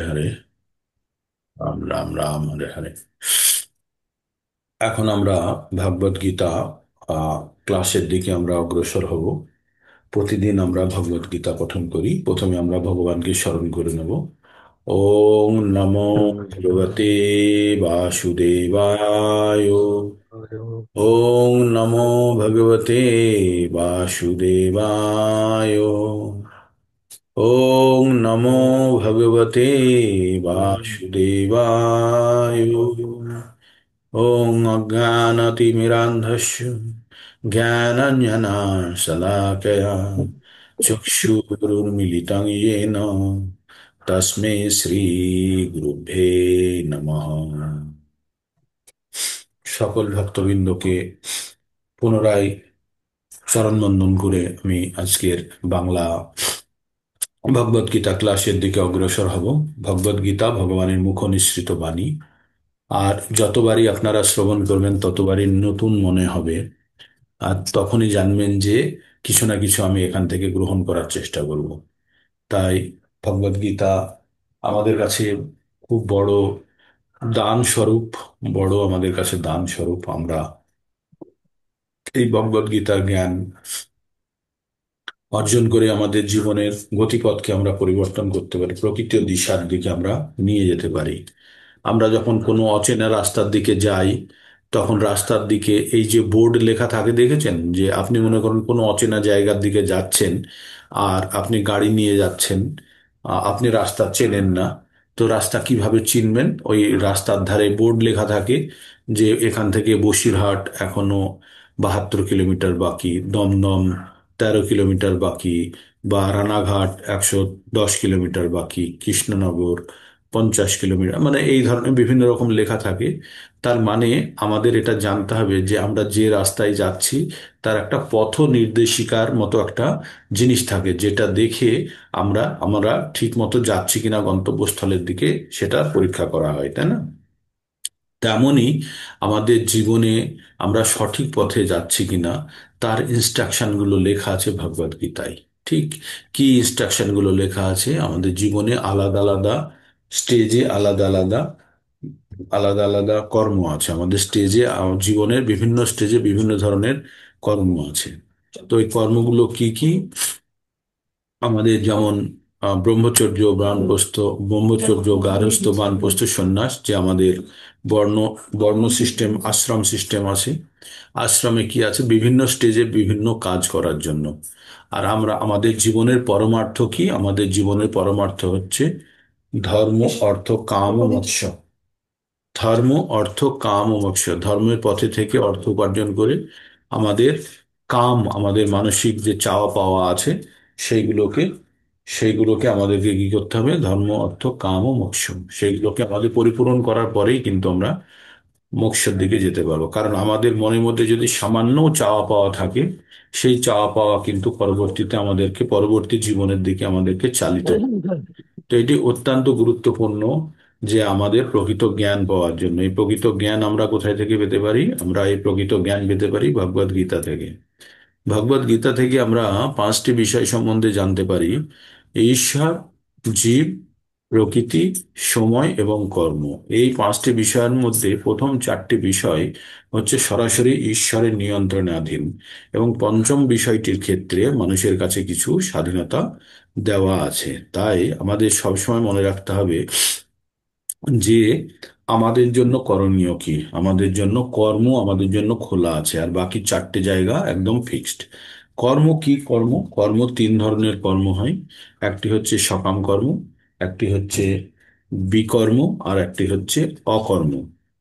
হরে রাম রাম রাম হরে হরে। এখন আমরা ভাগবত গীতা ক্লাসের দিকে আমরা অগ্রসর হব। প্রতিদিন আমরা ভগবত গীতা পঠন করি। প্রথমে আমরা ভগবানকে স্মরণ করে নেব। ওম নমো ভগবতে বাসুদেবায়। ওম নমো ভগবতে বাসুদেবায়। ওম নমো ভগবতে বাসুদেবায়। ॐ अज्ञानतिमिरान्धस्य ज्ञानाञ्जनशलाकया चक्षुरुन्मिलितं येन तस्मै श्रीगुरुभ्ये नमः। সকল ভক্তবৃন্দকে পুনরায় চরণ বন্দন করে আমি আজকের বাংলা ভগবদ গীতা ক্লাসের দিকে অগ্রসর হব। ভগবদ গীতা ভগবানের মুখ নিঃসৃত বাণী। আর যতবারই আপনারা শ্রবণ করবেন ততবারই নতুন মনে হবে। আর তখনই জানবেন যে কিছু না কিছু আমি এখান থেকে গ্রহণ করার চেষ্টা করব। তাই ভগবদ গীতা আমাদের কাছে খুব বড় দান স্বরূপ। আমাদের কাছে দান স্বরূপ। আমরা এই ভগবদ গীতার জ্ঞান অর্জন করে আমাদের জীবনের গতিপথকে আমরা পরিবর্তন করতে পারি, প্রকৃত দিশার দিকে আমরা নিয়ে যেতে পারি। আমরা যখন কোনো অচেনা রাস্তার দিকে যাই, তখন রাস্তার দিকে এই যে বোর্ড লেখা থাকে দেখেছেন, যে আপনি মনে করেন কোনো অচেনা জায়গার দিকে যাচ্ছেন, আর আপনি গাড়ি নিয়ে যাচ্ছেন, আপনি রাস্তা চেনেন না। তো রাস্তা কিভাবে চিনবেন? ওই রাস্তার ধারে বোর্ড লেখা থাকে যে এখান থেকে বসিরহাট এখনো 72 কিলোমিটার বাকি, দমদম 13 কিলোমিটার বাকি, বা রানাঘাট 110 কিলোমিটার বাকি, কৃষ্ণনগর 50 কিলোমিটার, মানে এই ধরনের বিভিন্ন রকম লেখা থাকে। তার মানে আমাদের এটা জানতে হবে যে আমরা যে রাস্তায় যাচ্ছি তার একটা পথ নির্দেশিকার মতো একটা জিনিস থাকে, যেটা দেখে আমরা আমরা ঠিক মতো যাচ্ছি কিনা গন্তব্যস্থলের দিকে সেটা পরীক্ষা করা হয়, তাই না? তেমনই আমাদের জীবনে আমরা সঠিক পথে যাচ্ছি কিনা তার ইনস্ট্রাকশনগুলো লেখা আছে ভগবদ গীতায়। ঠিক কি ইনস্ট্রাকশনগুলো লেখা আছে? আমাদের জীবনে আলাদা আলাদা স্টেজে আলাদা আলাদা আলাদা আলাদা কর্ম আছে। আমাদের স্টেজে, জীবনের বিভিন্ন স্টেজে বিভিন্ন ধরনের কর্ম আছে। তো এই কর্মগুলো কি কি? আমাদের যেমন ব্রহ্মচর্য, বানপ্রস্থ, ব্রহ্মচর্য, গার্হস্থ্য, বানপ্রস্থ, সন্ন্যাস, যে আমাদের বর্ণ বর্ণ সিস্টেম, আশ্রম সিস্টেম আছে। আশ্রমে কি আছে? বিভিন্ন স্টেজে বিভিন্ন কাজ করার জন্য। আর আমরা আমাদের জীবনের পরমার্থ কি? আমাদের জীবনের পরমার্থ হচ্ছে ধর্ম, অর্থ, কাম ও মোক্ষ। ধর্ম, অর্থ, কাম ও মোক্ষ। ধর্মের পথে থেকে অর্থ উপার্জন করে আমাদের আমাদের মানসিক যে চাওয়া পাওয়া আছে সেইগুলোকে সেইগুলোকে আমাদেরকে কি করতে হবে? ধর্ম, অর্থ, কাম ও মোক্ষ, সেইগুলোকে আমাদের পরিপূরণ করার পরেই কিন্তু আমরা মোক্ষের দিকে যেতে পারবো। কারণ আমাদের মনের মধ্যে যদি সামান্য চাওয়া পাওয়া থাকে, সেই চাওয়া পাওয়া কিন্তু পরবর্তীতে আমাদেরকে পরবর্তী জীবনের দিকে আমাদেরকে চালিত করে। তো এটি অত্যন্ত গুরুত্বপূর্ণ যে আমাদের প্রকৃত জ্ঞান পাওয়ার জন্য। এই প্রকৃত জ্ঞান আমরা কোথায় থেকে পেতে পারি? আমরা এই প্রকৃত জ্ঞান পেতে পারি ভগবদ গীতা থেকে। ভগবদ গীতা থেকে আমরা 5টি বিষয় সম্বন্ধে জানতে পারি: ঈশ্বর, জীব, প্রকৃতি, সময় এবং কর্ম। এই 5টি বিষয়ের মধ্যে প্রথম 4টি বিষয় হচ্ছে সরাসরি ঈশ্বরের নিয়ন্ত্রণাধীন, এবং পঞ্চম বিষয়টির ক্ষেত্রে মানুষের কাছে কিছু স্বাধীনতা দেওয়া আছে। তাই আমাদের সবসময় মনে রাখতে হবে যে আমাদের জন্য করণীয় কি। আমাদের জন্য কর্ম আমাদের জন্য খোলা আছে, আর বাকি 4টে জায়গা একদম ফিক্সড। কর্ম কি? কর্ম 3 ধরনের কর্ম হয়। একটি হচ্ছে সকাম কর্ম, একটি হচ্ছে বিকর্ম, আর একটি হচ্ছে অকর্ম।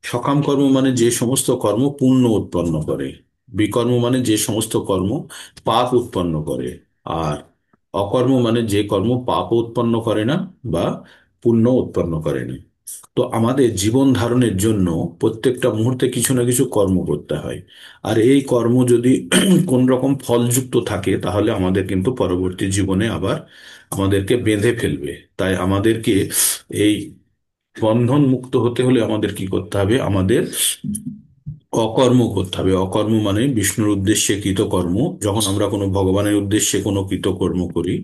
সকাম কর্ম মানে যে সমস্ত কর্ম পুণ্য উৎপন্ন করে। বিকর্ম মানে যে সমস্ত কর্ম পাপ উৎপন্ন করে। আর অকর্ম মানে যে কর্ম পাপ উৎপন্ন করে না বা পুণ্য উৎপন্ন করে না। তো আমাদের জীবন ধারণের জন্য প্রত্যেকটা মুহূর্তে কিছু না কিছু কর্ম করতে হয়। আর এই কর্ম যদি কোন রকম ফলযুক্ত থাকে তাহলে আমাদের কিন্তু পরবর্তী জীবনে আবার আমাদেরকে বেঁধে ফেলবে। তাই আমাদেরকে এই বন্ধন মুক্ত হতে হলে আমাদের কি করতে হবে? আমাদের অকর্ম করতে হবে। অকর্ম মানে বিষ্ণুর উদ্দেশ্যে কৃতকর্ম। যখন আমরা কোনো ভগবানের উদ্দেশ্যে কোনো কৃতকর্ম করি,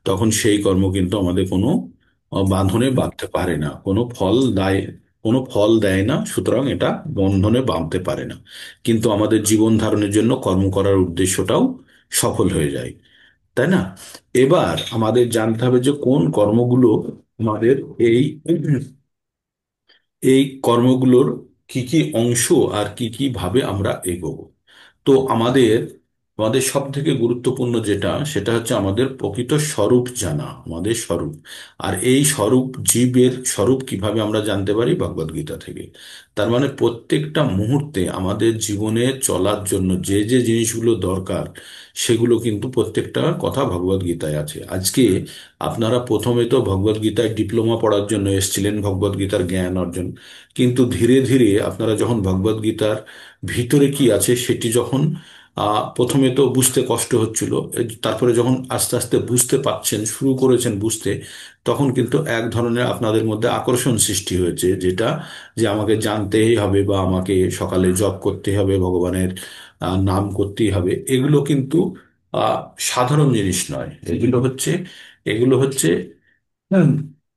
তখন সেই কর্ম কিন্তু আমাদের কোনো বাঁধনে বাঁধতে পারে না, কোনো ফল দেয় না, সুতরাং এটা বন্ধনে বাঁধতে পারে না। কিন্তু আমাদের জীবন ধারণের জন্য কর্ম করার উদ্দেশ্যটাও সফল হয়ে যায়, তাই না? এবার আমাদের জানতে হবে যে কোন কর্মগুলো আমাদের এই এই কর্মগুলোর কি কি অংশ আর কি কি ভাবে আমরা এগোবো। তো আমাদের সব থেকে গুরুত্বপূর্ণ যেটা, সেটা হচ্ছে আমাদের প্রকৃত স্বরূপ জানা, আমাদের স্বরূপ। আর এই স্বরূপ, জীবের স্বরূপ কিভাবে আমরা জানতে পারি? ভগবদ গীতা থেকে। তার মানে প্রত্যেকটা মুহূর্তে আমাদের জীবনে চলার জন্য যে যে জিনিসগুলো দরকার, সেগুলো কিন্তু প্রত্যেকটা কথা ভগবদ গীতায় আছে। আজকে আপনারা প্রথমে তো ভগবদ গীতায় ডিপ্লোমা পড়ার জন্য এসেছিলেন, ভগবদ গীতার জ্ঞান অর্জন। কিন্তু ধীরে ধীরে আপনারা যখন ভগবদ গীতার ভিতরে কি আছে সেটি যখন প্রথমে তো বুঝতে কষ্ট হচ্ছিল, তারপরে যখন আস্তে আস্তে বুঝতে পারছেন, শুরু করেছেন বুঝতে, তখন কিন্তু এক ধরনের আপনাদের মধ্যে আকর্ষণ সৃষ্টি হয়েছে, যেটা যে আমাকে জানতেই হবে বা আমাকে সকালে জপ করতে হবে, ভগবানের নাম করতেই হবে। এগুলো কিন্তু আহ, সাধারণ জিনিস নয়। এগুলো হচ্ছে হুম,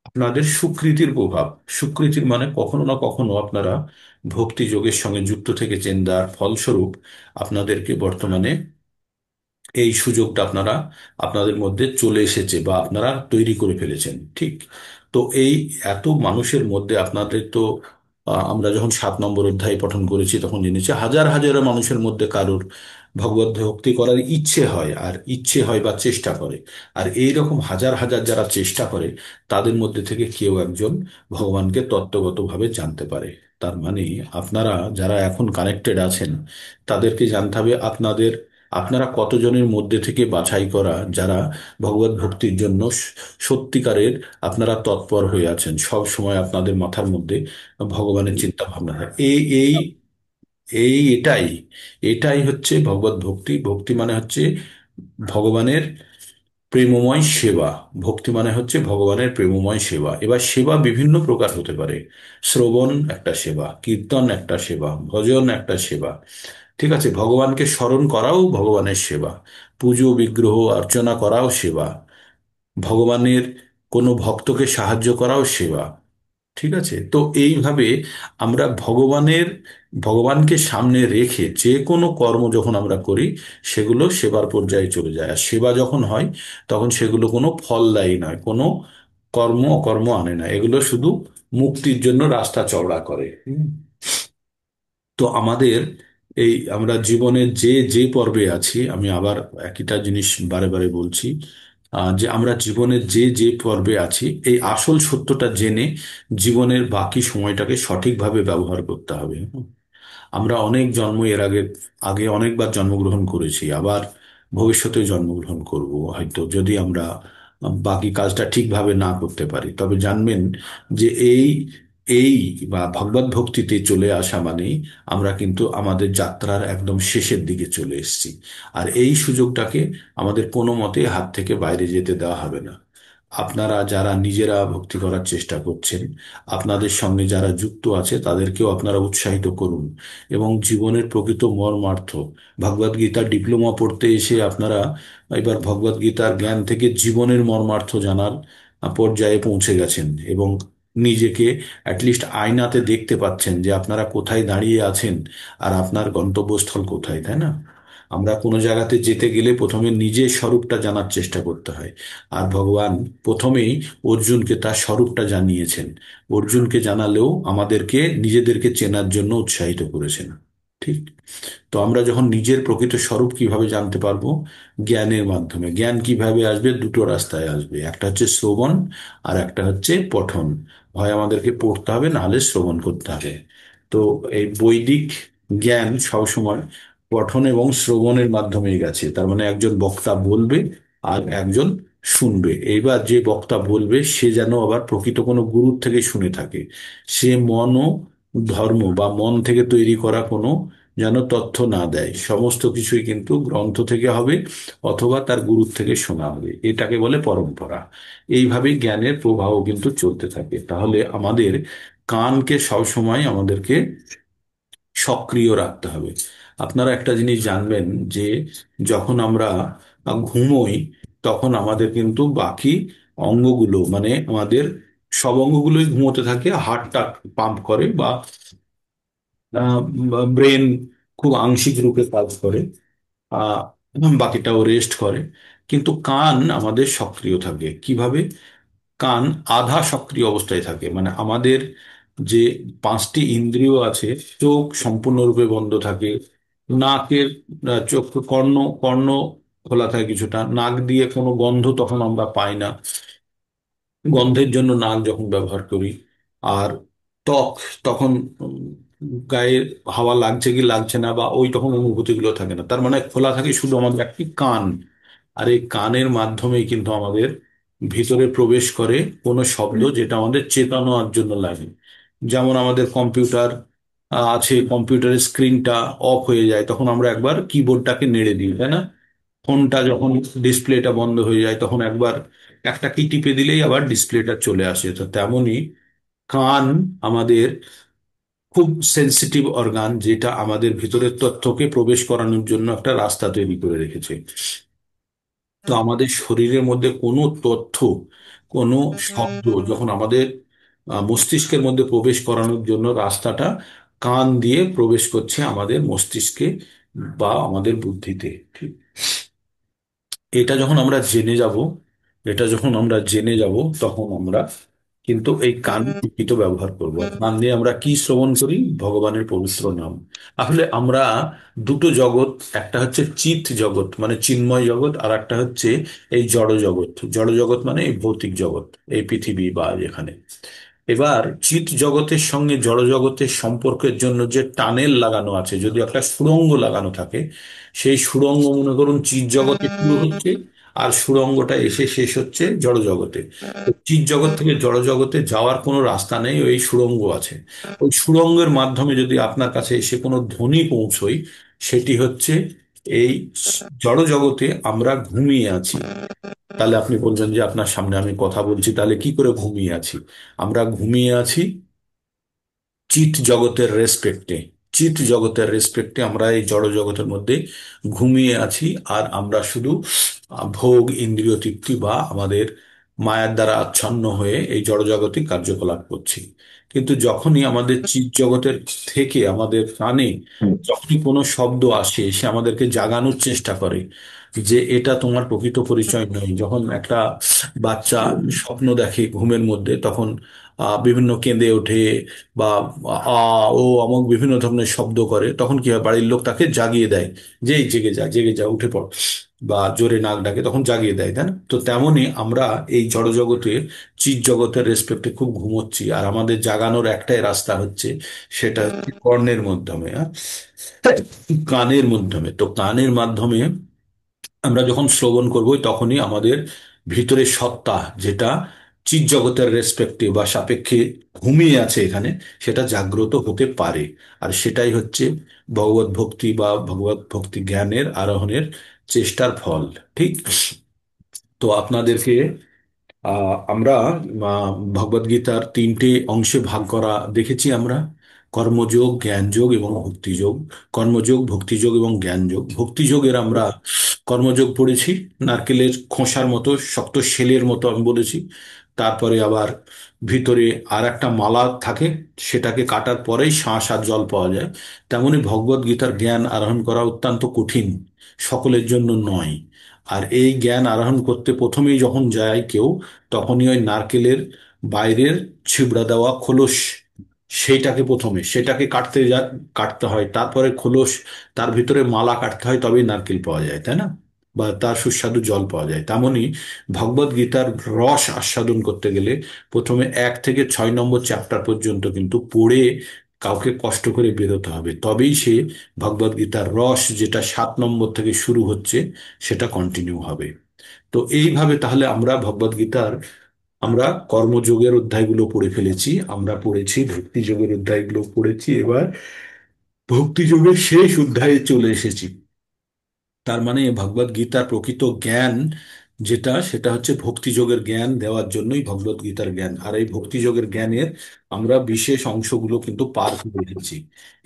আপনাদের সুকৃতির প্রভাব। সুকৃতির মানে কখনো না কখনো আপনারা ভক্তি যোগের সঙ্গে যুক্ত থেকেছেন, যার ফলস্বরূপ আপনাদেরকে বর্তমানে এই সুযোগটা আপনাদের মধ্যে চলে এসেছে বা আপনারা তৈরি করে ফেলেছেন, ঠিক? তো এই এত মানুষের মধ্যে আপনাদের তো আমরা যখন 7 নম্বর অধ্যায় পঠন করেছি তখন জেনেছি হাজার হাজার মানুষের মধ্যে কারোর ভগবত ভক্তি করার ইচ্ছে হয় বা চেষ্টা করে। আর এই রকম হাজার হাজার যারা চেষ্টা করে, তাদের মধ্যে থেকে কেউ একজন ভগবানকে তত্ত্বগতভাবে জানতে পারে। তার মানে আপনারা যারা এখন কানেক্টেড আছেন, তাদেরকে জানতে হবে আপনারা কতজনের মধ্যে থেকে বাছাই করা, যারা ভগবত ভক্তির জন্য সত্যিকারের আপনারা তৎপর হয়ে আছেন। সব সময় আপনাদের মাথার মধ্যে ভগবানের চিন্তা ভাবনা থাকে। এটাই এটাই হচ্ছে ভগবত ভক্তি। ভক্তি মানে হচ্ছে ভগবানের প্রেমময় সেবা। ভক্তি মানে হচ্ছে ভগবানের প্রেমময় সেবা। এবার সেবা বিভিন্ন প্রকার হতে পারে। শ্রবণ একটা সেবা, কীর্তন একটা সেবা, ভজন একটা সেবা, ঠিক আছে? ভগবানকে স্মরণ করাও ভগবানের সেবা, পুজো বিগ্রহ অর্চনা করাও সেবা, ভগবানের কোনো ভক্তকে সাহায্য করাও সেবা, ঠিক আছে? তো এইভাবে আমরা ভগবানকে সামনে রেখে যে কোনো কর্ম যখন আমরা করি, সেগুলো সেবার পর্যায়ে চলে যায়। আর সেবা যখন হয়, তখন সেগুলো কোনো ফলদায়ী নয়, কোনো কর্ম অকর্ম আনে না, এগুলো শুধু মুক্তির জন্য রাস্তা চওড়া করে। তো আমরা জীবনের যে যে পর্বে আছি, আমি আবার একইটা জিনিস বারে বারে বলছি, যে আমরা জীবনের যে যে পর্বে আছি, এই আসল সত্যটা জেনে জীবনের বাকি সময়টাকে সঠিকভাবে ব্যবহার করতে হবে। আমরা অনেক জন্ম এর আগে আগে অনেকবার জন্মগ্রহণ করেছি, আবার ভবিষ্যতে জন্মগ্রহণ করব হয়তো, যদি আমরা বাকি কাজটা ঠিকভাবে না করতে পারি। তবে জানবেন যে এই এই বা ভগবত ভক্তিতে চলে আসা মানেই আমরা কিন্তু আমাদের যাত্রার একদম শেষের দিকে চলে এসেছি। আর এই সুযোগটাকে আমাদের কোনো মতে হাত থেকে বাইরে যেতে দেওয়া হবে না। আপনারা যারা নিজেরা ভক্তি করার চেষ্টা করছেন, আপনাদের সঙ্গে যারা যুক্ত আছে, তাদেরকেও আপনারা উৎসাহিত করুন। এবং জীবনের প্রকৃত মর্মার্থ, ভগবদ গীতার ডিপ্লোমা পড়তে এসে আপনারা এবার ভগবদ গীতার জ্ঞান থেকে জীবনের মর্মার্থ জানার পর্যায়ে পৌঁছে গেছেন, এবং নিজেকে অ্যাটলিস্ট আয়নাতে দেখতে পাচ্ছেন যে আপনারা কোথায় দাঁড়িয়ে আছেন আর আপনার গন্তব্যস্থল কোথায়, তাই না? আমরা কোনো জায়গাতে যেতে গেলে প্রথমে নিজের স্বরূপটা জানার চেষ্টা করতে হয়। আর ভগবান প্রথমেই অর্জুনকে তার স্বরূপটা জানিয়েছেন। অর্জুনকে জানালেও আমাদেরকে নিজেদেরকে চেনার জন্য উৎসাহিত করেছেন, ঠিক? তো আমরা যখন নিজের প্রকৃত স্বরূপ কিভাবে জানতে পারবো? জ্ঞানের মাধ্যমে। জ্ঞান কিভাবে আসবে? দুটো রাস্তায় আসবে, একটা হচ্ছে শ্রবণ আর একটা হচ্ছে পঠন। হয় আমাদেরকে পড়তে হবে, না হলে শ্রবণ করতে হবে। তো এই বৈদিক জ্ঞান সবসময় পঠন এবং শ্রবণের মাধ্যমেই গেছে। তার মানে একজন বক্তা বলবে আর একজন শুনবে। এইবার যে বক্তা বলবে সে যেন আবার প্রকৃত কোনো গুরুর থেকে শুনে থাকে। সে মন ও ধর্ম বা মন থেকে তৈরি করা কোনো যেন তথ্য না দেয়। সমস্ত কিছুই কিন্তু গ্রন্থ থেকে হবে অথবা তার গুরুর থেকে শোনা হবে। এটাকে বলে পরম্পরা। এইভাবেই জ্ঞানের প্রবাহ কিন্তু চলতে থাকে। তাহলে আমাদের কানকে সবসময় আমাদেরকে সক্রিয় রাখতে হবে। আপনারা একটা জিনিস জানবেন যে যখন আমরা ঘুমোই, তখন আমাদের কিন্তু বাকি অঙ্গগুলো মানে আমাদের সব অঙ্গগুলোই ঘুমোতে থাকে, হার্টটা পাম্প করে বা ব্রেন খুব আংশিক রূপে কাজ করে, আহ বাকিটাও রেস্ট করে। কিন্তু কান আমাদের সক্রিয় থাকে কিভাবে? কান আধা সক্রিয় অবস্থায় থাকে, মানে আমাদের যে পাঁচটি ইন্দ্রিয় আছে, চোখ সম্পূর্ণরূপে বন্ধ থাকে, নাকের চোখ, কর্ণ কর্ণ খোলা থাকে কিছুটা, নাক দিয়ে কোনো গন্ধ তখন আমরা পাই না, গন্ধের জন্য নাক যখন ব্যবহার করি। আর ত্বক, তখন গায়ে হাওয়া লাগছে কি লাগছে না বা ওই তখন অনুভূতিগুলো থাকে না, তার মানে খোলা থাকে শুধু আমাদের একটি কান। আর এই কানের মাধ্যমেই কিন্তু আমাদের ভিতরে প্রবেশ করে কোনো শব্দ যেটা আমাদের চেতনার জন্য লাগে। যেমন আমাদের কম্পিউটার আছে, কম্পিউটারের স্ক্রিনটা অফ হয়ে যায়, তখন আমরা একবার কিবোর্ডটাকে নেড়ে দিই, তাই না? ফোনটা যখন ডিসপ্লেটা বন্ধ হয়ে যায় তখন একবার একটা কি টিপে দিলেই আবার ডিসপ্লেটা চলে আসে। তো তেমনই কান আমাদের খুব সেনসিটিভ অর্গান, যেটা আমাদের ভিতরের তথ্যকে প্রবেশ করানোর জন্য একটা রাস্তা তৈরি করে রেখেছে। তো আমাদের শরীরের মধ্যে কোনো তথ্য, কোনো শব্দ যখন আমাদের মস্তিষ্কের মধ্যে প্রবেশ করানোর জন্য রাস্তাটা কান দিয়ে প্রবেশ করছে আমাদের মস্তিষ্কে বা আমাদের বুদ্ধিতে। ঠিক, এটা যখন আমরা জেনে যাব, এটা যখন আমরা জেনে যাব তখন আমরা কিন্তু এই কান লিখিত ব্যবহার করব। আর কান দিয়ে আমরা কি শ্রবণ করি? ভগবানের পবিত্র নাম। আসলে আমরা দুটো জগৎ, একটা হচ্ছে চিৎ জগৎ মানে চিন্ময় জগৎ, আর একটা হচ্ছে এই জড় জগৎ। জড় জগৎ মানে এই ভৌতিক জগৎ, এই পৃথিবী বা এখানে। এবার চিৎ জগতের সঙ্গে জড় জগতের সম্পর্কের জন্য যে টানেল লাগানো আছে, যদি একটা সুড়ঙ্গ লাগানো থাকে, সেই সুড়ঙ্গ মনে করুন চিৎ জগতে শুরু হচ্ছে, আর সুড়ঙ্গটা এসে শেষ হচ্ছে জড় জগতে। তো চিৎ জগৎ থেকে জড় জগতে যাওয়ার কোনো রাস্তা নেই, ওই সুড়ঙ্গ আছে। ওই সুড়ঙ্গের মাধ্যমে যদি আপনার কাছে এসে কোনো ধ্বনি পৌঁছই, সেটি হচ্ছে এই জড় জগতে আমরা ঘুমিয়ে আছি। তাহলে আপনি বলছেন যে আপনার সামনে আমি কথা বলছি, তাহলে কি করে ঘুমিয়ে আছি? আমরা ঘুমিয়ে আছি চিৎ জগতের রেসপেক্টে। চিৎ জগতের রেসপেক্টে আমরা এই জড় জগতের মধ্যে ঘুমিয়ে আছি, আর আমরা শুধু ভোগ, ইন্দ্রিয় তৃপ্তি বা আমাদের মায়ার দ্বারা আচ্ছন্ন হয়ে এই জড় জগতে কার্যকলাপ করছি। কিন্তু যখনই আমাদের চিৎ জগতের থেকে আমাদের কানে যখনই কোনো শব্দ আসে, সে আমাদেরকে জাগানোর চেষ্টা করে যে এটা তোমার প্রকৃত পরিচয় নয়। যখন একটা বাচ্চা স্বপ্ন দেখে ঘুমের মধ্যে, তখন বিভিন্ন কেঁদে ওঠে বা আ ও অমুক বিভিন্ন ধরনের শব্দ করে, তখন কি হয়, বাড়ির লোক তাকে জাগিয়ে দেয় যে এই জেগে যা, জেগে যা, উঠে পড়, বা জোরে নাক ডাকে তখন জাগিয়ে দেয়, তাই না? তো তেমনি আমরা এই জড়জগতে চিৎ জগতের রেসপেক্টে খুব ঘুমোচ্ছি, আর আমাদের জাগানোর একটাই রাস্তা হচ্ছে, সেটা হচ্ছে কর্ণের মাধ্যমে, কানের মাধ্যমে। তো কানের মাধ্যমে আমরা যখন শ্রবণ করব তখনই আমাদের ভিতরে সত্তা, যেটা চিৎ জগতের রেসপেক্টে বা সাপেক্ষে ঘুমিয়ে আছে এখানে, সেটা জাগ্রত হতে পারে। আর সেটাই হচ্ছে ভগবত ভক্তি বা ভগবত ভক্তি জ্ঞানের আরোহণের চেষ্টার ফল। ঠিক। তো আপনাদেরকে আমরা ভগবদ গীতার তিনটে অংশে ভাগ করা দেখেছি আমরা: কর্মযোগ, জ্ঞানযোগ এবং ভক্তিযোগ। কর্মযোগ, ভক্তিযোগ এবং জ্ঞানযোগ। ভক্তিযোগের আমরা কর্মযোগ পড়েছি, নারকেলের খোসার মতো শক্ত শেলের মতো আমি বলেছি। তারপরে আবার ভিতরে আর একটা মালা থাকে, সেটাকে কাটার পরেই শাঁস আর জল পাওয়া যায়। তেমনি ভগবদ গীতার জ্ঞান আরোহণ করা অত্যন্ত কঠিন, সকলের জন্য নয়। আর এই জ্ঞান আরোহণ করতে প্রথমেই যখন যায় কেউ, তখনই ওই নারকেলের বাইরের ছিবড়া দেওয়া খোলস, সেটাকে কাটতে হয়, তারপরে খোলস, তার ভিতরে মালা কাটতে হয়, তবেই নারকেল পাওয়া যায়, তাই না? বা তার সুস্বাদু জল পাওয়া যায়। তেমনি ভগবদ গীতার রস আস্বাদন করতে গেলে প্রথমে 1 থেকে 6 নম্বর চ্যাপ্টার পর্যন্ত কিন্তু পড়ে কাউকে কষ্ট করে বেরোতে হবে, তবেই সে ভগবদ গীতার রস, যেটা 7 নম্বর থেকে শুরু হচ্ছে, সেটা কন্টিনিউ হবে। তো এইভাবে তাহলে আমরা ভগবদ গীতার আমরা কর্মযোগের অধ্যায়গুলো পড়ে ফেলেছি, আমরা পড়েছি ভক্তি যোগের অধ্যায়গুলো পড়েছি, এবার ভক্তি যোগের শেষ অধ্যায়ে চলে এসেছি। তার মানে ভগবদ গীতার প্রকৃত জ্ঞান যেটা, সেটা হচ্ছে ভক্তি যোগের জ্ঞান দেওয়ার জন্যই ভগবদ গীতার জ্ঞান। আর এই ভক্তি যোগের জ্ঞানের আমরা বিশেষ অংশগুলো কিন্তু পার করে এসেছি।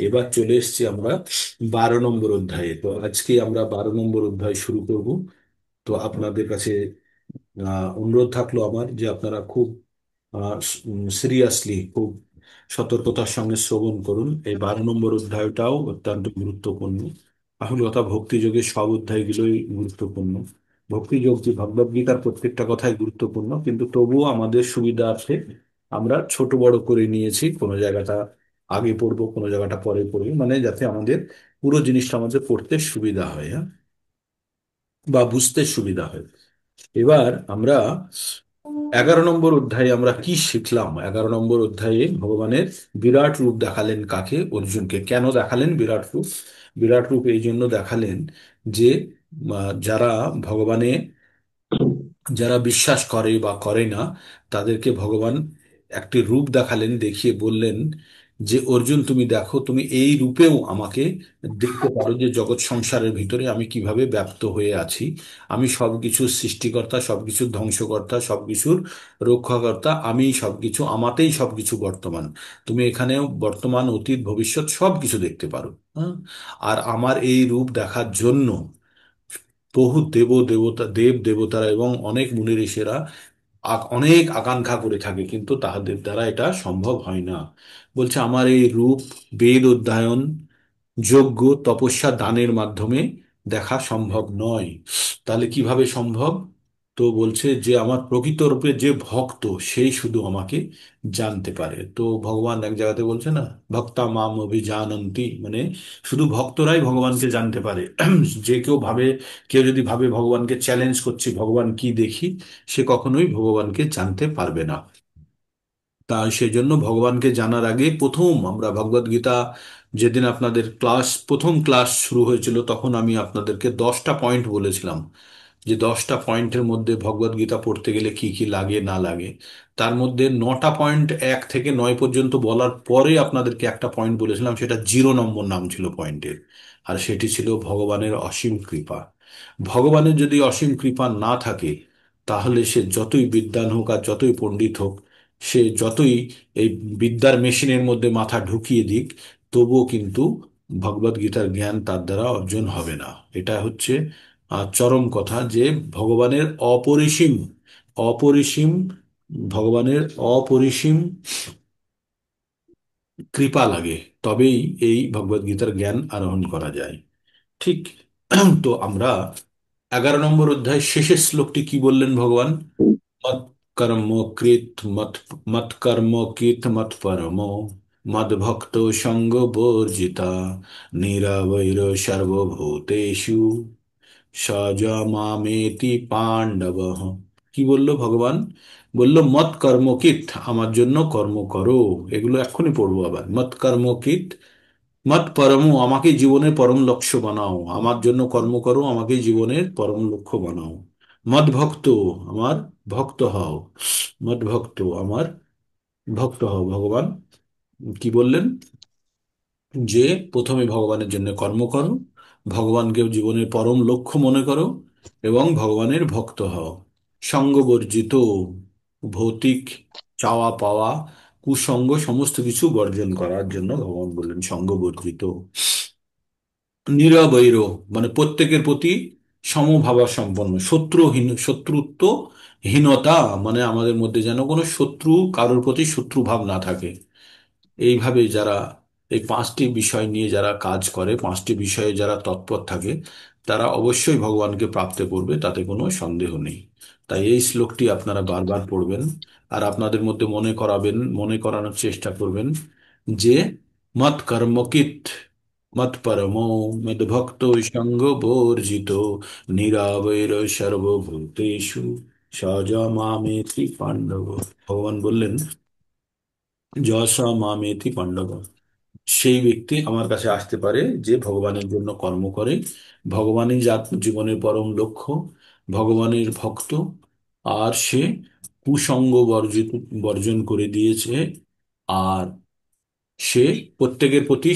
এবার চলে এসেছি আমরা 12 নম্বর অধ্যায়ে। তো আজকে আমরা 12 নম্বর অধ্যায় শুরু করব। তো আপনাদের কাছে অনুরোধ থাকলো আমার যে আপনারা খুব সিরিয়াসলি, খুব সতর্কতার সঙ্গে শ্রবণ করুন। এই 12 নম্বর অধ্যায়টাও অত্যন্ত গুরুত্বপূর্ণ। আসল কথা, ভক্তিযোগের সব অধ্যায়গুলোই গুরুত্বপূর্ণ। ভক্তিযোগ যে ভগবদ গীতার প্রত্যেকটা কথাই গুরুত্বপূর্ণ, কিন্তু তবুও আমাদের সুবিধার্থে আমরা ছোট বড় করে নিয়েছি। কোনো জায়গাটা আগে পড়বো, কোনো জায়গাটা পরে পড়বো, মানে যাতে আমাদের পুরো জিনিসটা আমাদের পড়তে সুবিধা হয়, হ্যাঁ, বা বুঝতে সুবিধা হয়। এবার আমরা 11 নম্বর অধ্যায়ে আমরা কি শিখলাম? 11 নম্বর অধ্যায়ে ভগবানের বিরাট রূপ দেখালেন কাকে? অর্জুনকে। কেন দেখালেন বিরাট রূপ? বিরাট রূপ এই জন্য দেখালেন যে যারা ভগবানে, যারা বিশ্বাস করে বা করে না, তাদেরকে ভগবান একটি রূপ দেখালেন, দেখিয়ে বললেন যে অর্জুন, তুমি দেখো, তুমি এই রূপেও আমাকে দেখতে পারো যে জগৎ সংসারের ভিতরে আমি কিভাবে ব্যপ্ত হয়ে আছি। আমি সবকিছুর সৃষ্টিকর্তা, সবকিছুর ধ্বংসকর্তা, সবকিছুর রক্ষাকর্তা। আমি সবকিছু, আমাতেই সবকিছু বর্তমান। তুমি এখানেও বর্তমান, অতীত, ভবিষ্যৎ সবকিছু দেখতে পারো। হ্যাঁ। আর আমার এই রূপ দেখার জন্য বহু দেব দেবতারা এবং অনেক মুনি ঋষিরা অনেক আকাঙ্ক্ষা করে থাকে, কিন্তু তাহাদের দ্বারা এটা সম্ভব হয় না। বলছে আমার এই রূপ বেদ অধ্যয়ন, যজ্ঞ, তপস্যা, দানের মাধ্যমে দেখা সম্ভব নয়। তাহলে কিভাবে সম্ভব? তো বলছে যে আমার প্রকৃত রূপে যে ভক্ত, সেই শুধু আমাকে জানতে পারে। তো ভগবান এক জায়গাতে বলছে না, ভক্তা মাম অভিজানন্তি, মানে শুধু ভক্তরাই ভগবানকে জানতে পারে। যে কেউ ভাবে, কেউ যদি ভাবে ভগবানকে চ্যালেঞ্জ করছে, ভগবান কি দেখি, সে কখনোই ভগবানকে জানতে পারবে না। তা সেজন্য ভগবানকে জানার আগে প্রথম আমরা ভগবদ গীতা, যেদিন আপনাদের প্রথম ক্লাস শুরু হয়েছিল, তখন আমি আপনাদেরকে 10টা পয়েন্ট বলেছিলাম যে 10টা পয়েন্টের মধ্যে ভগবদ গীতা পড়তে গেলে কি কি লাগে না লাগে। তার মধ্যে 9টা পয়েন্ট, 1 থেকে 9 পর্যন্ত বলার পরে আপনাদেরকে একটা পয়েন্ট বলেছিলাম, সেটা 0 নম্বর নাম ছিল পয়েন্টের। আর সেটি ছিল ভগবানের অসীম কৃপা। ভগবানের যদি অসীম কৃপা না থাকে, তাহলে সে যতই বিদ্বান হোক আর যতই পণ্ডিত হোক, সে যতই এই বিদ্যার মেশিনের মধ্যে মাথা ঢুকিয়ে দিক, তবুও কিন্তু ভগবদ গীতার জ্ঞান তার দ্বারা অর্জন হবে না। এটা হচ্ছে চরম কথা, যে ভগবানের অপরিসীম, অপরিসীম, ভগবানের অপরিসীম কৃপা লাগে, তবেই এই ভগবদ গীতার জ্ঞান আরোহণ করা যায়। ঠিক। তো আমরা 11 নম্বর অধ্যায় শেষের শ্লোকটি কি বললেন ভগবান? মত কর্ম কৃত মত, মত কর্ম কৃত মত পরম, মদ ভক্ত সঙ্গ বর্জিতা, নিরবৈর সর্বভূতেষু সযমামেতি পাণ্ডব। কি বললো ভগবান? বলল মত কর্মকিত, আমার জন্য কর্ম করো। এগুলো এক্ষুনি পড়বো আবার। মত কর্মকিত মত পরম, আমাকে জীবনের পরম লক্ষ্য বানাও। আমার জন্য কর্ম করো, আমাকে জীবনের পরম লক্ষ্য বানাও। মদ ভক্ত, আমার ভক্ত হও। মদ ভক্ত, আমার ভক্ত হও। ভগবান কি বললেন? যে প্রথমে ভগবানের জন্য কর্ম করো, ভগবানকে জীবনের পরম লক্ষ্য মনে করো, এবং ভগবানের ভক্ত হও। সঙ্গবর্জিত, ভৌতিক চাওয়া পাওয়া, কুসঙ্গ সমস্ত কিছু বর্জন করার জন্য ভগবান বললেন সঙ্গবর্জিত। নিরবৈর, মানে প্রত্যেকের প্রতি সমভাবা সম্পন্ন, শত্রুহীন, শত্রুত্ব হীনতা, মানে আমাদের মধ্যে যেন কোনো শত্রু, কারোর প্রতি শত্রু ভাব না থাকে। এইভাবে যারা এই 5টি বিষয় নিয়ে যারা কাজ করে, 5টি বিষয়ে যারা তৎপর থাকে, তারা অবশ্যই ভগবানকে প্রাপ্ত করবে, তাতে কোনো সন্দেহ নেই। তাই এই শ্লোকটি আপনারা বারবার পড়বেন, আর আপনাদের মধ্যে মনে করাবেন, মনে করানোর চেষ্টা করবেন যে মত কর্মকিত মত পরমো, মদ ভক্ত সঙ্গ বর্জিত, নিরাবৈর সর্বভূতেষু সযমামেতি পাণ্ডব। ভগবান বললেন যশ মামেতি পাণ্ডব, সেই ব্যক্তি আমার কাছে আসতে পারে যে ভগবানের জন্য কর্ম করে, ভগবানই যার জীবনের পরম লক্ষ্য, ভগবানের ভক্ত, আর সে কুসঙ্গ বর্জন করে দিয়েছে, আর সে প্রত্যেকের প্রতি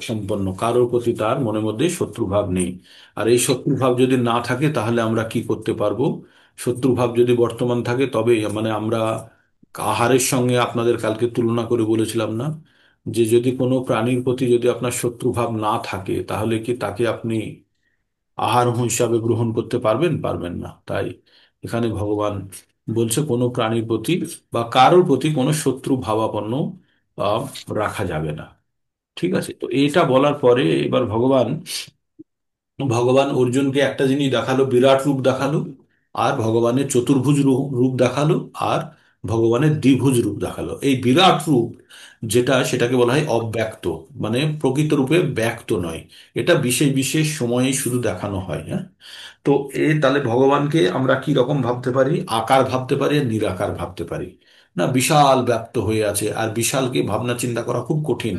সম্পন্ন, কারোর প্রতি তার মনের মধ্যে শত্রুভাব নেই। আর এই শত্রুভাব যদি না থাকে, তাহলে আমরা কি করতে পারবো? শত্রুভাব যদি বর্তমান থাকে, তবে মানে আমরা আহারের সঙ্গে আপনাদের কালকে তুলনা করে বলেছিলাম না, যে যদি কোনো প্রাণীর প্রতি যদি আপনার শত্রুভাব না থাকে, তাহলে কি তাকে আপনি আহার হিসাবে গ্রহণ করতে পারবেন? পারবেন না। তাই এখানে ভগবান বলছে কোনো প্রাণীর প্রতি বা কারোর প্রতি কোনো শত্রু ভাবাপন্ন আহ, রাখা যাবে না। ঠিক আছে, তো এটা বলার পরে এবার ভগবান ভগবান অর্জুনকে একটা জিনিস দেখালো, বিরাট রূপ দেখালো, আর ভগবানের চতুর্ভুজ রূপ দেখালো, আর ভগবানের দ্বিভুজ রূপ দেখালো। এই বিরাট রূপ যেটা, সেটাকে বলা হয় অব্যক্ত, মানে প্রকৃত রূপে ব্যক্ত নয়। এটা বিশেষ বিশেষ সময়ে শুধু দেখানো হয়। হ্যাঁ, তো তাহলে ভগবানকে আমরা কি রকম ভাবতে পারি? আকার ভাবতে পারি আর নিরাকার ভাবতে পারি। না, বিশাল ব্যক্ত হয়ে আছে, আর বিশালকে ভাবনা চিন্তা করা খুব কঠিন।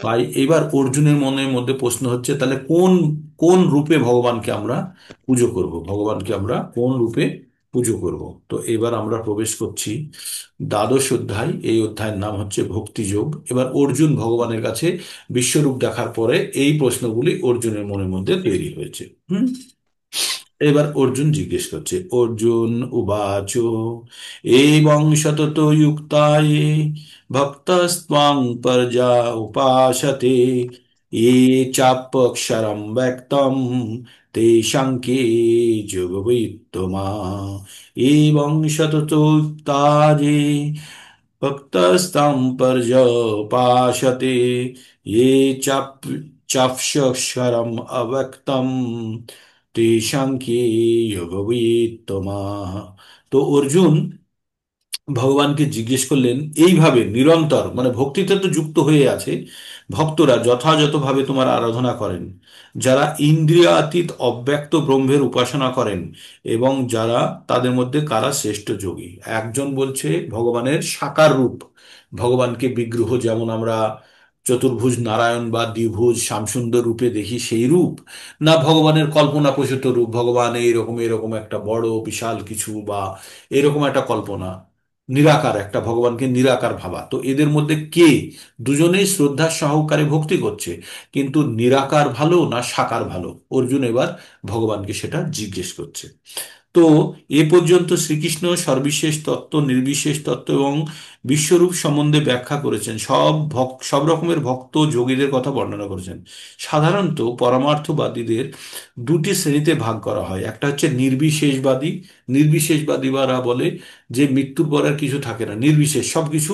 তাই এবার অর্জুনের মনের মধ্যে প্রশ্ন হচ্ছে, তাহলে কোন কোন রূপে ভগবানকে আমরা পুজো করব, ভগবানকে আমরা কোন রূপে পুজো করব? তো এবার আমরা প্রবেশ করছি দ্বাদশ অধ্যায়। এই অধ্যায়ের নাম হচ্ছে ভক্তিযোগ। এবার অর্জুন ভগবানের কাছে বিশ্বরূপ দেখার পরে এই প্রশ্নগুলি অর্জুনের মনের মধ্যে তৈরি হয়েছে। হুম, এবার অর্জুন জিজ্ঞেস করছে, অর্জুন উবাচ এবং সতত যুক্তায়ে ভক্তস্ত্বাং পর্যা উপাসতে ये চাপ্যক্ষরম ব্যক্তম তেষাং কে যোগবিত্তমা এবং সতত যুক্তায়ে ভক্তস্তাং পর্যা উপাসতে ये চাপ্যক্ষরম অব্যক্তম তেষাঙ্কে যোগবিত্তমা। তো অর্জুন ভগবানকে জিজ্ঞেস করলেন, এইভাবে নিরন্তর মানে ভক্তিতে তো যুক্ত হয়ে আছে ভক্তরা যথাযথভাবে তোমার আরাধনা করেন, যারা ইন্দ্রিয়াতীত অব্যক্ত ব্রহ্মের উপাসনা করেন, এবং যারা তাদের মধ্যে কারা শ্রেষ্ঠ যোগী। একজন বলছে ভগবানের সাকার রূপ, ভগবানকে বিগ্রহ যেমন আমরা চতুর্ভুজ নারায়ণ বা দ্বিভুজ শ্যামসুন্দর রূপে দেখি সেই রূপ, না ভগবানের কল্পনা প্রসূত রূপ, ভগবান এইরকম এরকম একটা বড় বিশাল কিছু বা এরকম একটা কল্পনা, নিরাকার একটা ভগবানকে নিরাকার ভাবা। তো এদের মধ্যে কে, দুজনেই শ্রদ্ধা সহকারে ভক্তি করছে, কিন্তু নিরাকার ভালো না সাকার ভালো? অর্জুন এবার ভগবানকে সেটা জিজ্ঞেস করছে। তো এ পর্যন্ত শ্রীকৃষ্ণ সর্ববিশেষ তত্ত্ব, নির্বিশেষ তত্ত্ব এবং বিশ্বরূপ সম্বন্ধে ব্যাখ্যা করেছেন। সব রকমের ভক্ত যোগীদের কথা বর্ণনা করেছেন। সাধারণত পরমার্থবাদীদের দুটি শ্রেণীতে ভাগ করা হয়। একটা হচ্ছে নির্বিশেষবাদী। নির্বিশেষবাদীরা বলে যে মৃত্যুর পর আর কিছু থাকে না, নির্বিশেষ, সবকিছু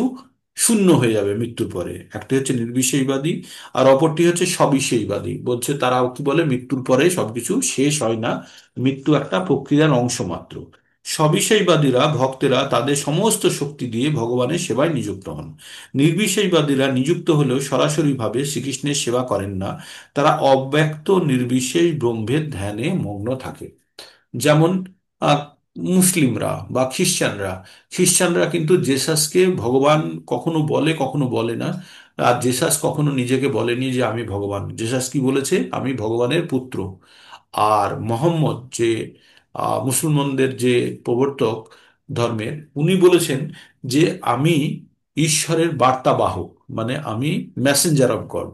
শূন্য হয়ে যাবে মৃত্যুর পরে। একটা হচ্ছে নির্বিশেষবাদী, আর অপরটি হচ্ছে সবিশেষবাদী। বলছে তারাও কি বলে, মৃত্যুর পরে সবকিছু শেষ হয় না, মৃত্যু একটা প্রক্রিয়ার অংশ মাত্র। সবিশেষবাদীরা ভক্তেরা তাদের সমস্ত শক্তি দিয়ে ভগবানের সেবায় নিযুক্ত হন। নির্বিশেষবাদীরা নিযুক্ত হলেও সরাসরিভাবে শ্রীকৃষ্ণের সেবা করেন না, তারা অব্যক্ত নির্বিশেষ ব্রহ্মের ধ্যানে মগ্ন থাকে। যেমন আহ, মুসলিমরা বা খ্রিস্টানরা, খ্রিস্টানরা কিন্তু জেসাসকে ভগবান কখনো বলে কখনো বলে না। আর জেসাস কখনো নিজেকে বলেনি যে আমি ভগবান। জেসাস কি বলেছে? আমি ভগবানের পুত্র। আর মোহাম্মদ যে মুসলমানদের যে প্রবর্তক ধর্মের, উনি বলেছেন যে আমি ঈশ্বরের বার্তাবাহক, মানে আমি মেসেঞ্জার অফ গড।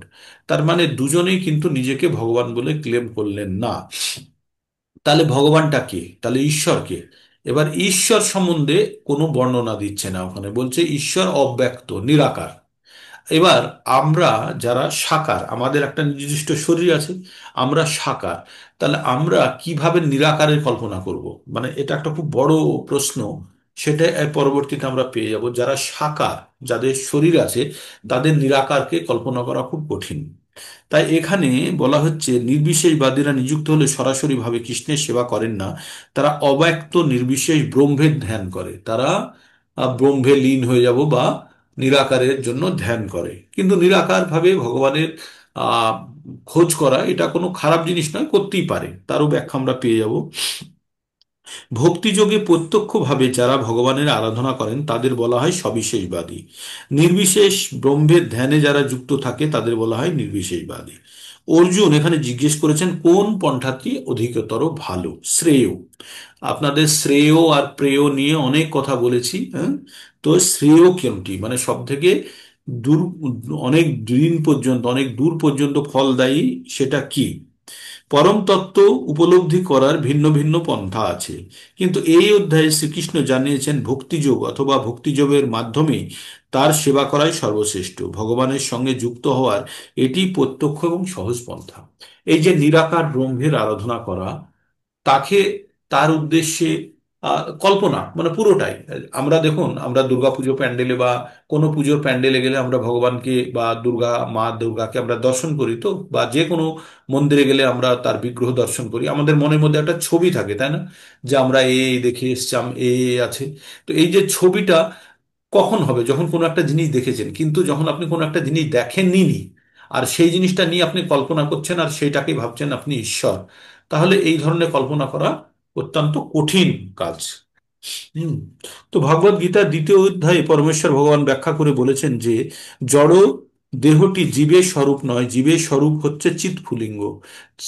তার মানে দুজনেই কিন্তু নিজেকে ভগবান বলে ক্লেম করলেন না। তাহলে ভগবানটা কে, তাহলে ঈশ্বর কে? এবার ঈশ্বর সম্বন্ধে কোনো বর্ণনা দিচ্ছে না, ওখানে বলছে ঈশ্বর অব্যক্ত নিরাকার। এবার আমরা যারা সাকার, আমাদের একটা নির্দিষ্ট শরীর আছে, আমরা সাকার, তাহলে আমরা কিভাবে নিরাকারের কল্পনা করব? মানে এটা একটা খুব বড় প্রশ্ন। সেটা এর পরবর্তীতে আমরা পেয়ে যাব। যারা সাকার, যাদের শরীর আছে, তাদের নিরাকারকে কল্পনা করা খুব কঠিন। তাই এখানে বলা হচ্ছে নির্বিশেষবাদীরা নিযুক্ত হলে সরাসরিভাবে কৃষ্ণের সেবা করেন না, তারা অব্যক্ত নির্বিশেষ ব্রহ্মের ধ্যান করে। তারা ব্রহ্মে লীন হয়ে যাব বা নিরাকারের জন্য ধ্যান করে। কিন্তু নিরাকার ভাবে ভগবানের আহ খোঁজ করা এটা কোনো খারাপ জিনিস নয়, করতেই পারে, তারও ব্যাখ্যা আমরা পেয়ে যাব। ভক্তিযোগে প্রত্যক্ষভাবে যারা ভগবানের আরাধনা করেন তাদের বলা হয় সবিশেষবাদী। নির্বিশেষ ব্রহ্মের ধ্যানে যারা যুক্ত থাকে তাদের বলা হয় নির্বিশেষবাদী। অর্জুন এখানে জিজ্ঞেস করেছেন কোন পন্থাটি অধিকতর ভালো, শ্রেয়। আপনাদের শ্রেয় আর প্রেয় নিয়ে অনেক কথা বলেছি। হ্যাঁ, তো শ্রেয় কোনটি, মানে সব থেকে দূর, অনেক দিন পর্যন্ত, অনেক দূর পর্যন্ত ফলদায়ী, সেটা কি? পরম তত্ত্ব উপলব্ধি করার ভিন্ন ভিন্ন পন্থা আছে, কিন্তু এই অধ্যায়ে শ্রীকৃষ্ণ জানিয়েছেন ভক্তিযোগ অথবা ভক্তিযোগের মাধ্যমে তার সেবা করাই সর্বশ্রেষ্ঠ, ভগবানের সঙ্গে যুক্ত হওয়ার এটি প্রত্যক্ষ এবং সহজ পন্থা। এই যে নিরাকার ব্রহ্মের আরাধনা করা, তাকে, তার উদ্দেশ্যে কল্পনা, মানে পুরোটাই। আমরা দেখুন, আমরা দুর্গাপুজো প্যান্ডেলে বা কোনো পুজোর প্যান্ডেলে গেলে আমরা ভগবানকে বা মা দুর্গাকে আমরা দর্শন করি তো, বা যে কোনো মন্দিরে গেলে আমরা তার বিগ্রহ দর্শন করি, আমাদের মনের মধ্যে একটা ছবি থাকে, তাই না? যে আমরা এই দেখে এসছিলাম, এই আছে। তো এই যে ছবিটা কখন হবে? যখন কোনো একটা জিনিস দেখেছেন। কিন্তু যখন আপনি কোনো একটা জিনিস দেখেননি, আর সেই জিনিসটা নিয়ে আপনি কল্পনা করছেন আর সেইটাকে ভাবছেন আপনি ঈশ্বর, তাহলে এই ধরনের কল্পনা করা অত্যন্ত কঠিন কাজ। হুম। তো ভগবদ গীতার দ্বিতীয় অধ্যায়ে পরমেশ্বর ভগবান ব্যাখ্যা করে বলেছেন যে জড় দেহটি জীবের স্বরূপ নয়, জীবের স্বরূপ হচ্ছে চিৎ স্ফুলিঙ্গ।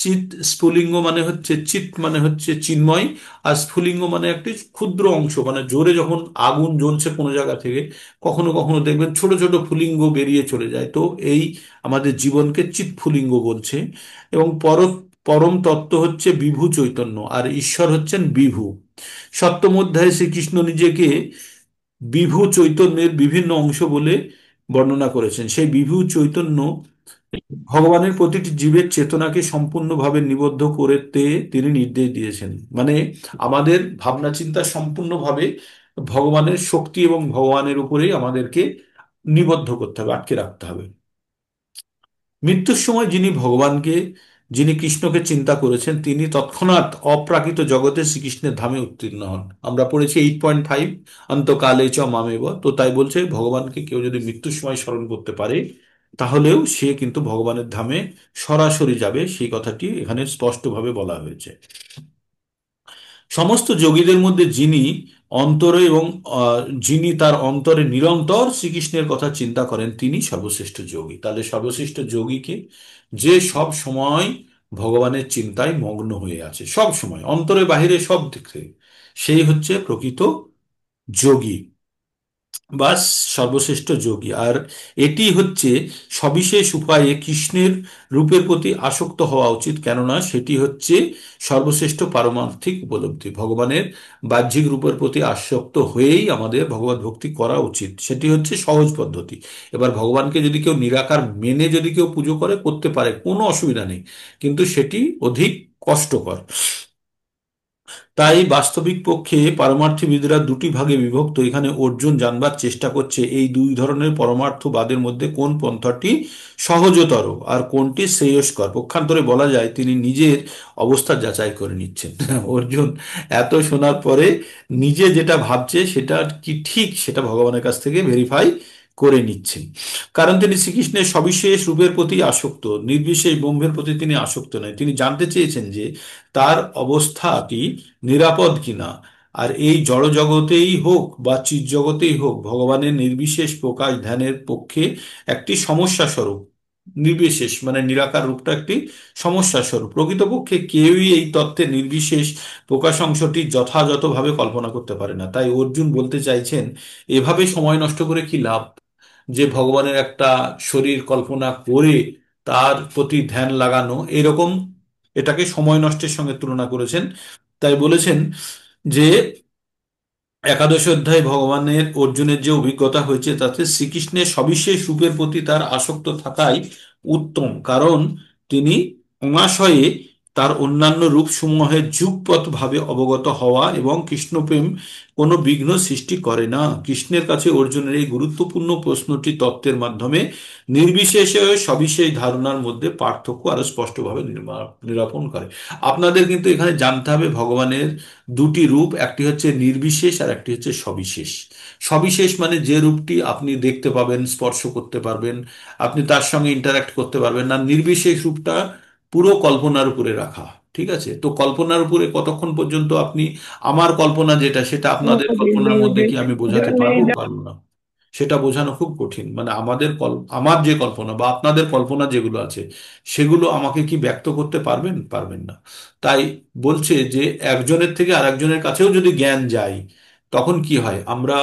চিৎ স্ফুলিঙ্গ মানে হচ্ছে চিৎ, মানে হচ্ছে চিন্ময়, আর স্ফুলিঙ্গ মানে একটি ক্ষুদ্র অংশ, মানে জোরে যখন আগুন জ্বলছে কোনো জায়গা থেকে, কখনো কখনো দেখবেন ছোট ছোট ফুলিঙ্গ বেরিয়ে চলে যায়। তো এই আমাদের জীবনকে চিৎ স্ফুলিঙ্গ বলছে। এবং পরম তত্ত্ব হচ্ছে বিভু চৈতন্য, আর ঈশ্বর হচ্ছেন বিভু। সপ্তম অধ্যায়ে শ্রীকৃষ্ণ নিজেকে বিভু চৈতন্যের বিভিন্ন অংশ বলে বর্ণনা করেছেন। সেই বিভু চৈতন্য ভগবানের প্রতিটি জীবের চেতনাকে সম্পূর্ণভাবে নিবদ্ধ করতে তিনি নির্দেশ দিয়েছেন। মানে আমাদের ভাবনা চিন্তা সম্পূর্ণভাবে ভগবানের শক্তি এবং ভগবানের উপরেই আমাদেরকে নিবদ্ধ করতে হবে, আটকে রাখতে হবে। মৃত্যুর সময় যিনি কৃষ্ণকে চিন্তা করেছেন, তিনি তৎক্ষণাৎ অপ্রাকৃত জগতে শ্রীকৃষ্ণের ধামে উত্তীর্ণ হন। আমরা পড়েছি 8.5, অন্তকালে চ মামেব। তো তাই বলছে, ভগবানকে কেউ যদি মৃত্যুর সময় স্মরণ করতে পারে, তাহলেও সে কিন্তু ভগবানের ধামে সরাসরি যাবে, সেই কথাটি এখানে স্পষ্টভাবে বলা হয়েছে। সমস্ত যোগীদের মধ্যে অন্তরে এবং যিনি তার অন্তরে নিরন্তর শ্রীকৃষ্ণের কথা চিন্তা করেন, তিনি সর্বশ্রেষ্ঠ যোগী। তাহলে সর্বশ্রেষ্ঠ যোগীকে, যে সব সময় ভগবানের চিন্তায় মগ্ন হয়ে আছে, সব সময় অন্তরে বাহিরে সব দিক থেকে, সেই হচ্ছে প্রকৃত যোগী বা সর্বশ্রেষ্ঠ যোগী। আর এটি হচ্ছে সবিশেষ উপায়ে কৃষ্ণের রূপের প্রতি আসক্ত হওয়া উচিত, কেননা সেটি হচ্ছে সর্বশ্রেষ্ঠ পারমার্থিক উপলব্ধি। ভগবানের বাহ্যিক রূপের প্রতি আসক্ত হয়েই আমাদের ভগবত ভক্তি করা উচিত, সেটি হচ্ছে সহজ পদ্ধতি। এবার ভগবানকে যদি কেউ নিরাকার মেনে যদি কেউ পুজো করে, করতে পারে, কোনো অসুবিধা নেই, কিন্তু সেটি অধিক কষ্টকর। তাই বাস্তবিক পক্ষে পারমার্থবিদরা দুটি ভাগে বিভক্ত। এখানে অর্জুন জানবার চেষ্টা করছে এই দুই ধরনের পরমার্থবাদের মধ্যে কোন পন্থাটি সহজতর আর কোনটি শ্রেয়স্কর। পক্ষান্তরে বলা যায় তিনি নিজের অবস্থা যাচাই করে নিচ্ছেন। অর্জুন এত শোনার পরে নিজে যেটা ভাবছে সেটা কি ঠিক, সেটা ভগবানের কাছ থেকে ভেরিফাই করে নিচ্ছেন। কারণ তিনি শ্রীকৃষ্ণের সবিশেষ রূপের প্রতি আসক্ত, নির্বিশেষ ব্রহ্মের প্রতি তিনি আসক্ত নয়। তিনি জানতে চেয়েছেন যে তার অবস্থাটি নিরাপদ কিনা। আর এই জড় জগতেই হোক বা চিৎ জগতেই হোক, ভগবানের নির্বিশেষ প্রকাশ ধ্যানের পক্ষে একটি সমস্যা স্বরূপ। নির্বিশেষ মানে নিরাকার রূপটা একটি সমস্যা স্বরূপ। প্রকৃতপক্ষে কেউই এই তত্ত্বের নির্বিশেষ প্রকাশ অংশটি যথাযথভাবে কল্পনা করতে পারে না। তাই অর্জুন বলতে চাইছেন, এভাবে সময় নষ্ট করে কি লাভ? যে ভগবানের একটা শরীর কল্পনা করে তার প্রতি ধ্যান লাগানো, এরকম, এটাকে সময় নষ্টের সঙ্গে তুলনা করেছেন। তাই বলেছেন যে একাদশ অধ্যায়ে ভগবানের অর্জুনের যে অভিজ্ঞতা হয়েছে, তাতে শ্রীকৃষ্ণের সবিশেষ রূপের প্রতি তার আসক্ত থাকাই উত্তম, কারণ তিনি অনাশয়ে তার অন্যান্য রূপসমূহের যুগপৎ ভাবে অবগত হওয়া এবং কৃষ্ণপ্রেম কোনো বিঘ্ন সৃষ্টি করে না। কৃষ্ণের কাছে অর্জুনের এই গুরুত্বপূর্ণ প্রশ্নটি তত্ত্বের মাধ্যমে নির্বিশেষে ও সবিশেষ ধারণার মধ্যে পার্থক্য আরো স্পষ্টভাবে নিরূপণ করে। আপনাদের কিন্তু এখানে জানতে হবে ভগবানের দুটি রূপ, একটি হচ্ছে নির্বিশেষ আর একটি হচ্ছে সবিশেষ। সবিশেষ মানে যে রূপটি আপনি দেখতে পাবেন, স্পর্শ করতে পারবেন, আপনি তার সঙ্গে ইন্টারাক্ট করতে পারবেন না। নির্বিশেষ রূপটা পুরো কল্পনার উপরে রাখা। ঠিক আছে? তো কল্পনার উপরে কতক্ষণ পর্যন্ত আপনি, আমার কল্পনা যেটা, সেটা আপনাদের কল্পনার মধ্যে কি আমি বোঝাতে পারবো? পারবো না। সেটা বোঝানো খুব কঠিন। মানে আমার যে কল্পনা বা আপনাদের কল্পনা যেগুলো আছে, সেগুলো আমাকে কি ব্যক্ত করতে পারবেন? পারবেন না। তাই বলছে যে একজনের থেকে আরেকজনের কাছেও যদি জ্ঞান যায়, তখন কি হয়? আমরা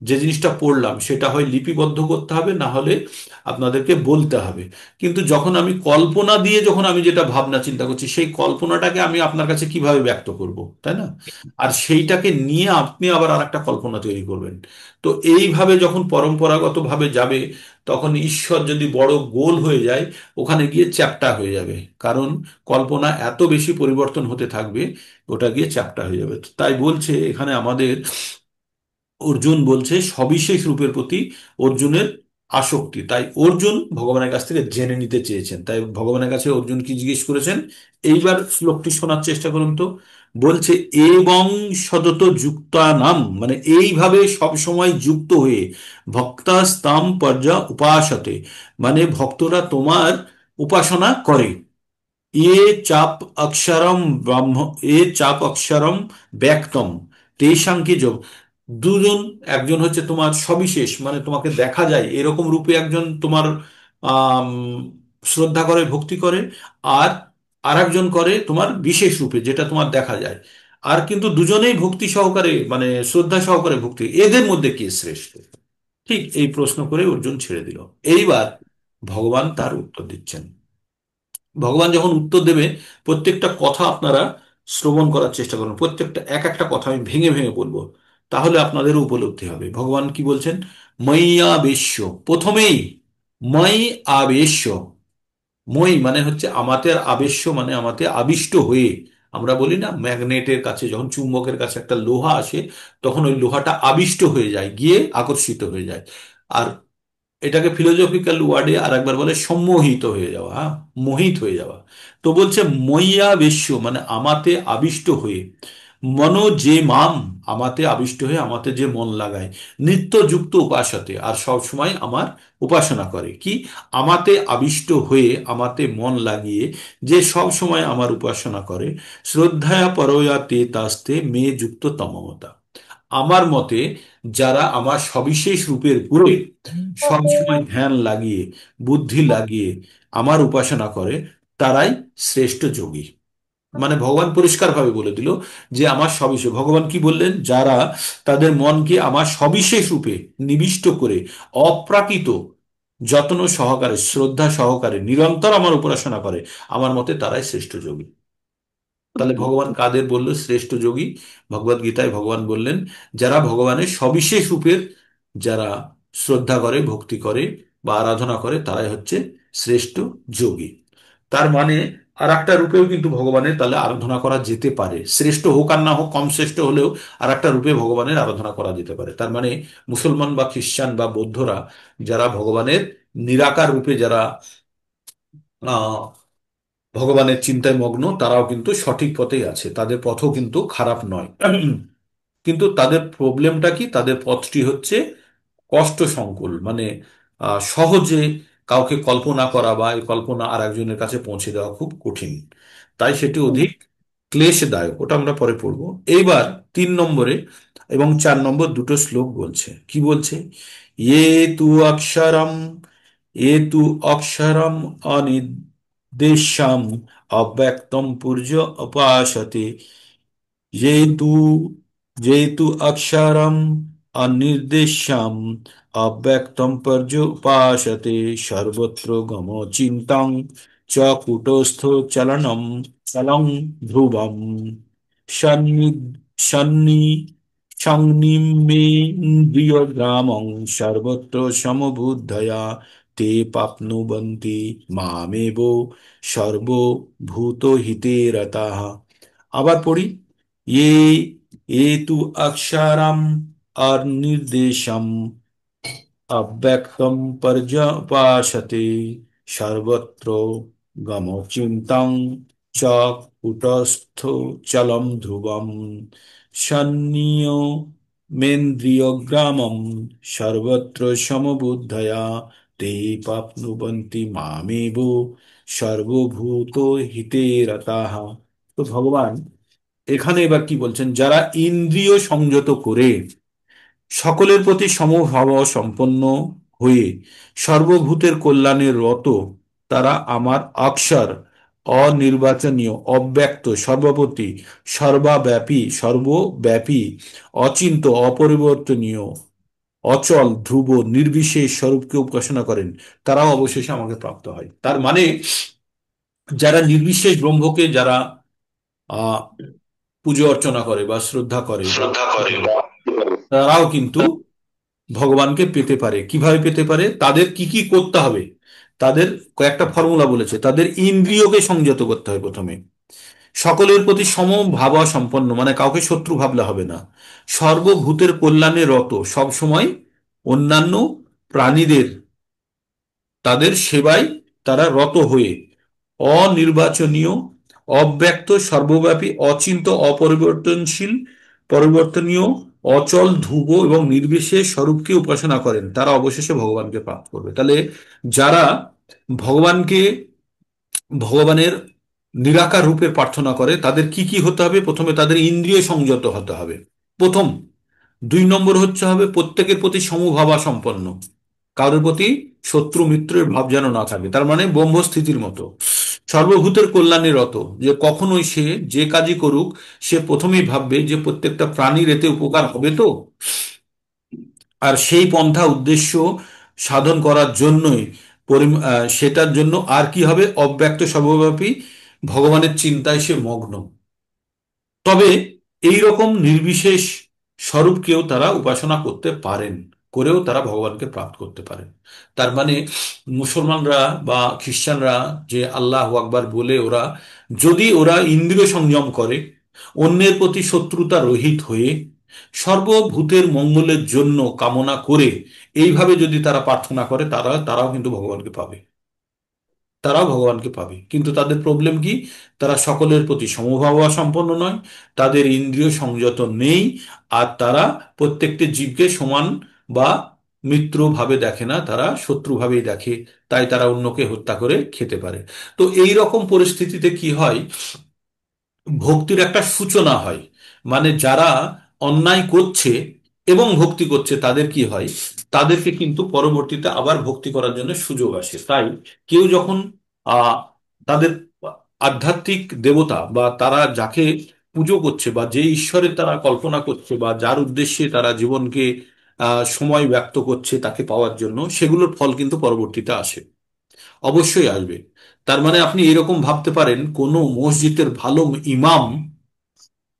যে জিনিসটা পড়লাম সেটা হয় লিপিবদ্ধ করতে হবে, না হলে আপনাদেরকে বলতে হবে। কিন্তু যখন আমি কল্পনা দিয়ে যখন আমি যেটা ভাবনা চিন্তা করছি, সেই কল্পনাটাকে আমি আপনার কাছে কিভাবে ব্যক্ত করব, তাই না? আর সেইটাকে নিয়ে আপনি আবার আর একটা কল্পনা তৈরি করবেন। তো এইভাবে যখন পরম্পরাগত ভাবে যাবে, তখন ঈশ্বর যদি বড় গোল হয়ে যায়, ওখানে গিয়ে চ্যাপ্টা হয়ে যাবে। কারণ কল্পনা এত বেশি পরিবর্তন হতে থাকবে, ওটা গিয়ে চ্যাপ্টা হয়ে যাবে। তাই বলছে এখানে আমাদের, অর্জুন বলছে সবিশেষ রূপের প্রতি অর্জুনের আসক্তি। তাই অর্জুন ভগবানের কাছ থেকে জেনে নিতে চেয়েছেন। তাই ভগবানের কাছে অর্জুন কি জিজ্ঞেস করেছেন? এইবার শ্লোকটি শোনার চেষ্টা করুন তো। বলছে, এবং সতত যুক্তানাম, মানে এইভাবে সব সময় যুক্ত হয়ে, ভক্তাস্তাম পর্যা উপাসতে, মানে ভক্তরা তোমার উপাসনা করে। এ চাপ অক্ষরম ব্রহ্ম, এ চাপ অক্ষরম ব্যক্তম তেষাং কি যোগ। দুজন, একজন হচ্ছে তোমার সবিশেষ, মানে তোমাকে দেখা যায় এরকম রূপে একজন তোমার আম, শ্রদ্ধা করে, ভক্তি করে। আর আরেকজন করে তোমার বিশেষ রূপে, যেটা তোমার দেখা যায়। আর কিন্তু দুজনেই ভক্তি সহকারে, মানে শ্রদ্ধা সহকারে ভক্তি, এদের মধ্যে কে শ্রেষ্ঠ? ঠিক এই প্রশ্ন করে অর্জুন ছেড়ে দিল। এইবার ভগবান তার উত্তর দিচ্ছেন। ভগবান যখন উত্তর দেবে, প্রত্যেকটা কথা আপনারা শ্রবণ করার চেষ্টা করুন। প্রত্যেকটা এক একটা কথা আমি ভেঙে ভেঙে বলবো, তাহলে আপনাদেরও উপলব্ধি হবে ভগবান কি বলছেন। ময়্যাবেশ্য, প্রথমেই মই আবেশ্য। মই মানে হচ্ছে আমাদের, আবেশ্য মানে আমাদের আবিষ্ট হয়ে। আমরা বলি না, ম্যাগনেটের কাছে যখন চুম্বকের কাছে একটা লোহা আসে, তখন ওই লোহাটা আবিষ্ট হয়ে যায়, গিয়ে আকর্ষিত হয়ে যায়। আর এটাকে ফিলোজফিক্যাল ওয়ার্ডে আর একবার বলে সম্মোহিত হয়ে যাওয়া, হ্যাঁ, মোহিত হয়ে যাওয়া। তো বলছে ময়্যাবেশ্য, মানে আমাতে আবিষ্ট হয়ে। মনো যে মাম, আমাতে আবিষ্ট হয়ে, আমাতে যে মন লাগায়। নিত্যযুক্ত উপাসতে, আর সব সময় আমার উপাসনা করে। কি? আমাতে আবিষ্ট হয়ে, আমাতে মন লাগিয়ে, যে সব সময় আমার উপাসনা করে। শ্রদ্ধায়া পরয়া তে তাস্তে মে যুক্ত তমমতা। আমার মতে যারা আমার সবিশেষ রূপের পুরোহিত, সব সময় ধ্যান লাগিয়ে, বুদ্ধি লাগিয়ে আমার উপাসনা করে, তারাই শ্রেষ্ঠ যোগী। মানে ভগবান পরিষ্কারভাবে বলে দিল যে আমার সবিশেষ, ভগবান কি বললেন, যারা তাদের মনকে আমার সবিশেষ রূপে নিবিষ্ট করে, অপ্রাকৃত যত্ন সহকারে, শ্রদ্ধা সহকারে নিরন্তর আমার উপাসনা করে, আমার মতে তারাই শ্রেষ্ঠ যোগী। তাহলে ভগবান কাদের বলল শ্রেষ্ঠ যোগী? ভগবদ গীতায় ভগবান বললেন, যারা ভগবানের সবিশেষ রূপের, যারা শ্রদ্ধা করে, ভক্তি করে বা আরাধনা করে, তারাই হচ্ছে শ্রেষ্ঠ যোগী। তার মানে আর একটা রূপেও কিন্তু ভগবানের তাহলে আরাধনা করা যেতে পারে, শ্রেষ্ঠ হোক আর না হোক, কম শ্রেষ্ঠ হলেও আর একটা রূপে ভগবানের আরাধনা করা যেতে পারে। তার মানে মুসলমান বা খ্রিস্টান বা বৌদ্ধরা, যারা ভগবানের নিরাকার রূপে, যারা আহ ভগবানের চিন্তায় মগ্ন, তারাও কিন্তু সঠিক পথেই আছে, তাদের পথও কিন্তু খারাপ নয়। কিন্তু তাদের প্রবলেমটা কি? তাদের পথটি হচ্ছে কষ্ট সংকুল, মানে সহজে কাউকে কল্পনা করা বা এই কল্পনা আর একজনের কাছে পৌঁছে দেওয়া খুব কঠিন। তাই সেটি অধিক ক্লেশদায়ক। ওটা আমরা পরে পড়বো। এইবার 3 নম্বরে এবং 4 নম্বর দুটো শ্লোক বলছে। কি বলছে? ইয়ে তু অক্ষরম, এ তু অক্ষরম অনির্দেশম অব্যক্তম পুর্জ উপাসতে। যেতু যেতু অক্ষরম অনির্দেশ্যম অব্যক্তম পর্যুপাসতে, সর্বত্র গম চিন্তং চ কূটস্থ চলনম চলং ধ্রুবম। সন্নি সন্নি সংনিমেন্দ্রিয়গ্রামং সর্বত্র সমবুদ্ধয়া তে প্রাপ্নুবন্তি মামেব সর্বভূতহিতে রতাঃ। আবার পড়ি। ये ये तु अक्षरम अनिर्देशम अव्यक्तम पर्यवसाते, सर्वत्र गमचिन्तं च कूटस्थ चलं ध्रुवम्। सन्नियो मेन्द्रियग्रामं सर्वत्र समबुद्धया ते प्राप्नुवन्ति मामेव সর্বভূত হিতে রতাঃ। তো ভগবান এখানে এবার কি বলছেন, যারা ইন্দ্রিয় সংযত করে, সকলের প্রতি সমভাব সম্পন্ন হয়ে, সর্বভূতের কল্যাণে রত, তারা আমার অক্ষর, অনির্বাচনীয়, অব্যক্ত, সর্বপ্রতি, সর্বব্যাপী, অচিন্ত, অপরিবর্তনীয় অচল, ধ্রুব, নির্বিশেষ স্বরূপকে উপাসনা করেন, তারাও অবশেষে আমাকে প্রাপ্ত হয়। তার মানে যারা নির্বিশেষ ব্রহ্মকে যারা আহ পুজো অর্চনা করে বা শ্রদ্ধা করে বা ভক্তি করে, তারাও কিন্তু ভগবানকে পেতে পারে। কিভাবে পেতে পারে? তাদের কি কি করতে হবে, তাদের কয়েকটা ফর্মুলা বলেছে। তাদের ইন্দ্রিয়কে সংযত করতে হয় প্রথমে, সকলের প্রতি সমভাবা সম্পন্ন, মানে কাউকে শত্রু ভাবলে হবে না, সর্বভূতের কল্যাণে রত, সব সময় অন্যান্য প্রাণীদের, তাদের সেবায় তারা রত হয়ে, অনির্বাচনীয়, অব্যক্ত, সর্বব্যাপী, অচিন্ত, অপরিবর্তনশীল, পরিবর্তনীয়, অচল, ধ্রুব এবং নির্বিশেষ স্বরূপকে উপাসনা করেন, তারা অবশেষে ভগবানকে প্রাপ্ত করবে। তাহলে যারা ভগবানকে, ভগবানের নিরাকার রূপে প্রার্থনা করে, তাদের কি কি হতে হবে? প্রথমে তাদের ইন্দ্রিয় সংযত হতে হবে, প্রথম। 2 নম্বর হচ্ছে হবে প্রত্যেকের প্রতি সমভাবা সম্পন্ন, কারোর প্রতি শত্রু মিত্রের ভাব যেন না থাকে, তার মানে ব্রহ্মস্থিতির মতো। সর্বভূতের কল্যাণে রত, যে কখনোই সে যে কাজই করুক, সে প্রথমেই ভাববে যে প্রত্যেকটা প্রাণীর এতে উপকার হবে তো, আর সেই পন্থা উদ্দেশ্য সাধন করার জন্যই সেটার জন্য আর কি হবে, অব্যক্ত সর্বব্যাপী ভগবানের চিন্তায় সে মগ্ন। তবে এই রকম নির্বিশেষ স্বরূপকেও তারা উপাসনা করতে পারেন, করেও তারা ভগবানকে প্রাপ্ত করতে পারেন। তার মানে মুসলমানরা বা খ্রিস্টানরা যে আল্লাহ আকবার বলে, ওরা যদি ওরা ইন্দ্রিয় সংযম করে, অন্যের প্রতি শত্রুতা রহিত হয়ে, সর্বভূতের মঙ্গলের জন্য কামনা করে এইভাবে যদি তারা প্রার্থনা করে, তারাও কিন্তু ভগবানকে পাবে, তারাও ভগবানকে পাবে। কিন্তু তাদের প্রবলেম কি? তারা সকলের প্রতি সমভাবা সম্পন্ন নয়, তাদের ইন্দ্রিয় সংযত নেই, আর তারা প্রত্যেকটি জীবকে সমান বা মিত্র ভাবে দেখে না, তারা শত্রু ভাবেই দেখে। তাই তারা অন্যকে হত্যা করে খেতে পারে। তো এই রকম পরিস্থিতিতে কি হয়, ভক্তির একটা সূচনা হয়। মানে যারা অন্যায় করছে এবং ভক্তি করছে, তাদের কি হয়, তাদেরকে কিন্তু পরবর্তীতে আবার ভক্তি করার জন্য সুযোগ আসে। তাই কেউ যখন আহ তাদের আধ্যাত্মিক দেবতা বা তারা যাকে পুজো করছে বা যে ঈশ্বরের তারা কল্পনা করছে বা যার উদ্দেশ্যে তারা জীবনকে সময় ব্যক্ত করছে তাকে পাওয়ার জন্য, সেগুলোর ফল কিন্তু পরবর্তীতে আসে, অবশ্যই আসবে। তার মানে আপনি এরকম ভাবতে পারেন, কোনো মসজিদের ভালো ইমাম,